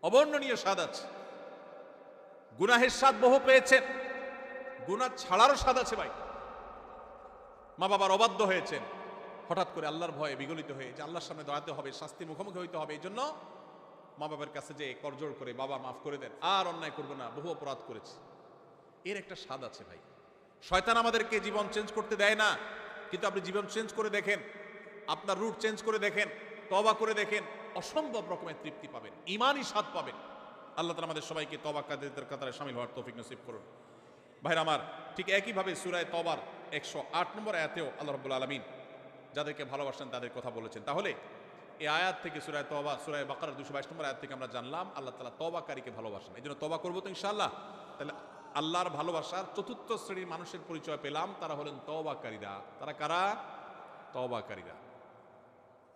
অবর্ণনীয় স্বাদ আছে। গুনাহের স্বাদ বহু পেয়েছেন, গুনাহ ছাড়ারও স্বাদ আছে ভাই। মা বাবার অবাধ্য হয়েছেন, হঠাৎ করে আল্লাহর ভয়ে বিগলিত হয়ে যে আল্লাহর সামনে দাঁড়াতে হবে, শাস্তির মুখোমুখি হইতে হবে, এই জন্য মা বাবার কাছে যে করজোড় করে, বাবা মাফ করে দেন, আর অন্যায় করবো না, বহু অপরাধ করেছি, এর একটা স্বাদ আছে ভাই। শয়তান আমাদেরকে জীবন চেঞ্জ করতে দেয় না, কিন্তু আপনি জীবন চেঞ্জ করে দেখেন, আপনার রুট চেঞ্জ করে দেখেন, তওবা করে দেখেন, অসম্ভব রকমের তৃপ্তি পাবেন, ঈমানি স্বাদ পাবেন। আল্লাহ তাআলা আমাদের সবাইকে তওবা কাদের কাতারে শামিল হওয়ার তৌফিক নসিব করুন। ভাইরা আমার, ঠিক একইভাবে সূরা তওবার 108 নম্বর আয়াতেও আল্লাহ রাব্বুল আলামিন যাদেরকে ভালোবাসেন তাদের কথা বলেছেন। তাহলে এই আয়াত থেকে সূরা তওবা, সূরা বাকারার 222 নম্বর আয়াত থেকে আমরা জানলাম আল্লাহ তাআলা তওবাকারীকে ভালোবাসেন। এই জন্য তওবা করবো তো ইনশাআল্লাহ? তাহলে আল্লাহর ভালোবাসার চতুর্থ শ্রেণীর মানুষের পরিচয় পেলাম, তারা হলেন তওবাকারীরা। তারা কারা? তওবাকারীরা।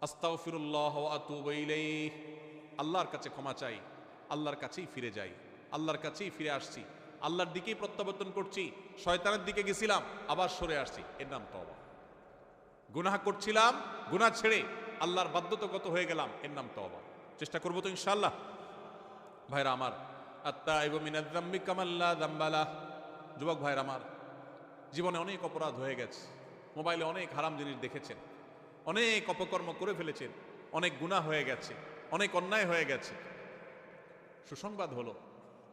আস্তাগফিরুল্লাহ ওয়া আতুবু ইলাইহি, আল্লাহর কাছে ক্ষমা চাই, আল্লাহর কাছেই ফিরে যাই, আল্লাহর কাছেই ফিরে আসছি, আল্লাহর দিকেই প্রত্যাবর্তন করছি। শয়তানের দিকে গেছিলাম, আবার সরে আসছি, এর নাম তওবা। গুনাহ করছিলাম, গুনাহ ছেড়ে আল্লাহর বাধ্যতাগত হয়ে গেলাম, এর নাম তওবা। চেষ্টা করবো তো ইনশাআল্লাহ। ভাইরা আমার, আত্তাইবু মিনাজ যামবি কামান লা যামবা লাহ। যুবক ভাইরা আমার, জীবনে অনেক অপরাধ হয়ে গেছে, মোবাইলে অনেক হারাম জিনিস দেখেছেন, অনেক অপকর্ম করে ফেলেছেন, অনেক গুনাহ হয়ে গেছে, অনেক অন্যায় হয়ে গেছে। সুসংবাদ হলো,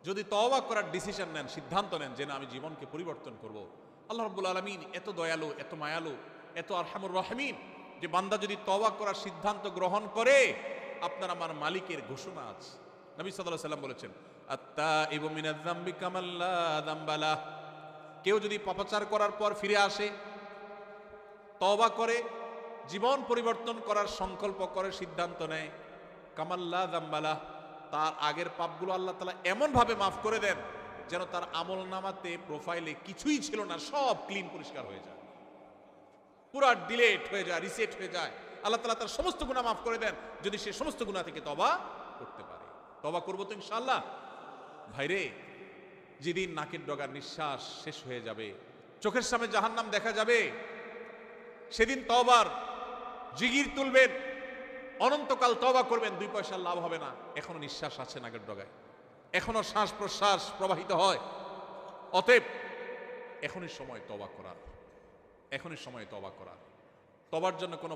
যদি তওবা করার ডিসিশন নেন, সিদ্ধান্ত নেন যে না আমি জীবনকে পরিবর্তন করব, আল্লাহ রাব্বুল আলামিন এত দয়ালু, এত মায়ালু, এত আরহামুর রাহিমিন যে বান্দা যদি তওবা করার সিদ্ধান্ত গ্রহণ করে, আপনার আমার মালিকের ঘোষণা আছে। নবী সাল্লাল্লাহু আলাইহি ওয়াসাল্লাম বলেছেন, আত্তাইবু মিনাজ যামবি কামান লা যামবা লাহ। কেউ যদি পাপাচার করার পর ফিরে আসে, তওবা করে, জীবন পরিবর্তন করার সংকল্প করে, সিদ্ধান্ত নেয়, কামান লা যামবা লাহ, তার আগের পাপগুলো আল্লাহ তাআলা এমন ভাবে মাফ করে দেন যেন তার আমল নামাতে, প্রোফাইলে কিছুই ছিল না, সব ক্লিন, পরিষ্কার হয়ে যায়, পুরা ডিলেট হয়ে যায়, রিসেট হয়ে যায়। আল্লাহ তাআলা তার সমস্ত গুনাহ মাফ করে দেন যদি সে সমস্ত গুনাহ থেকে তওবা করতে পারে। তওবা করবো তো ইনশাআল্লাহ। ভাইরে, যেদিন নাকের ডগার নিঃশ্বাস শেষ হয়ে যাবে, চোখের সামনে জাহান্নাম দেখা যাবে, সেদিন তওবার জিগির তুলবেন, অনন্তকাল তওবা করবেন, 2 পয়সার লাভ হবে না। এখনো নিঃশ্বাস আছে নাকের ডগায়, এখনো শ্বাস প্রশ্বাস প্রবাহিত হয়। অতএব এখনই সময় তওবা করার, এখনই সময় তওবা করার। তওবার জন্য কোনো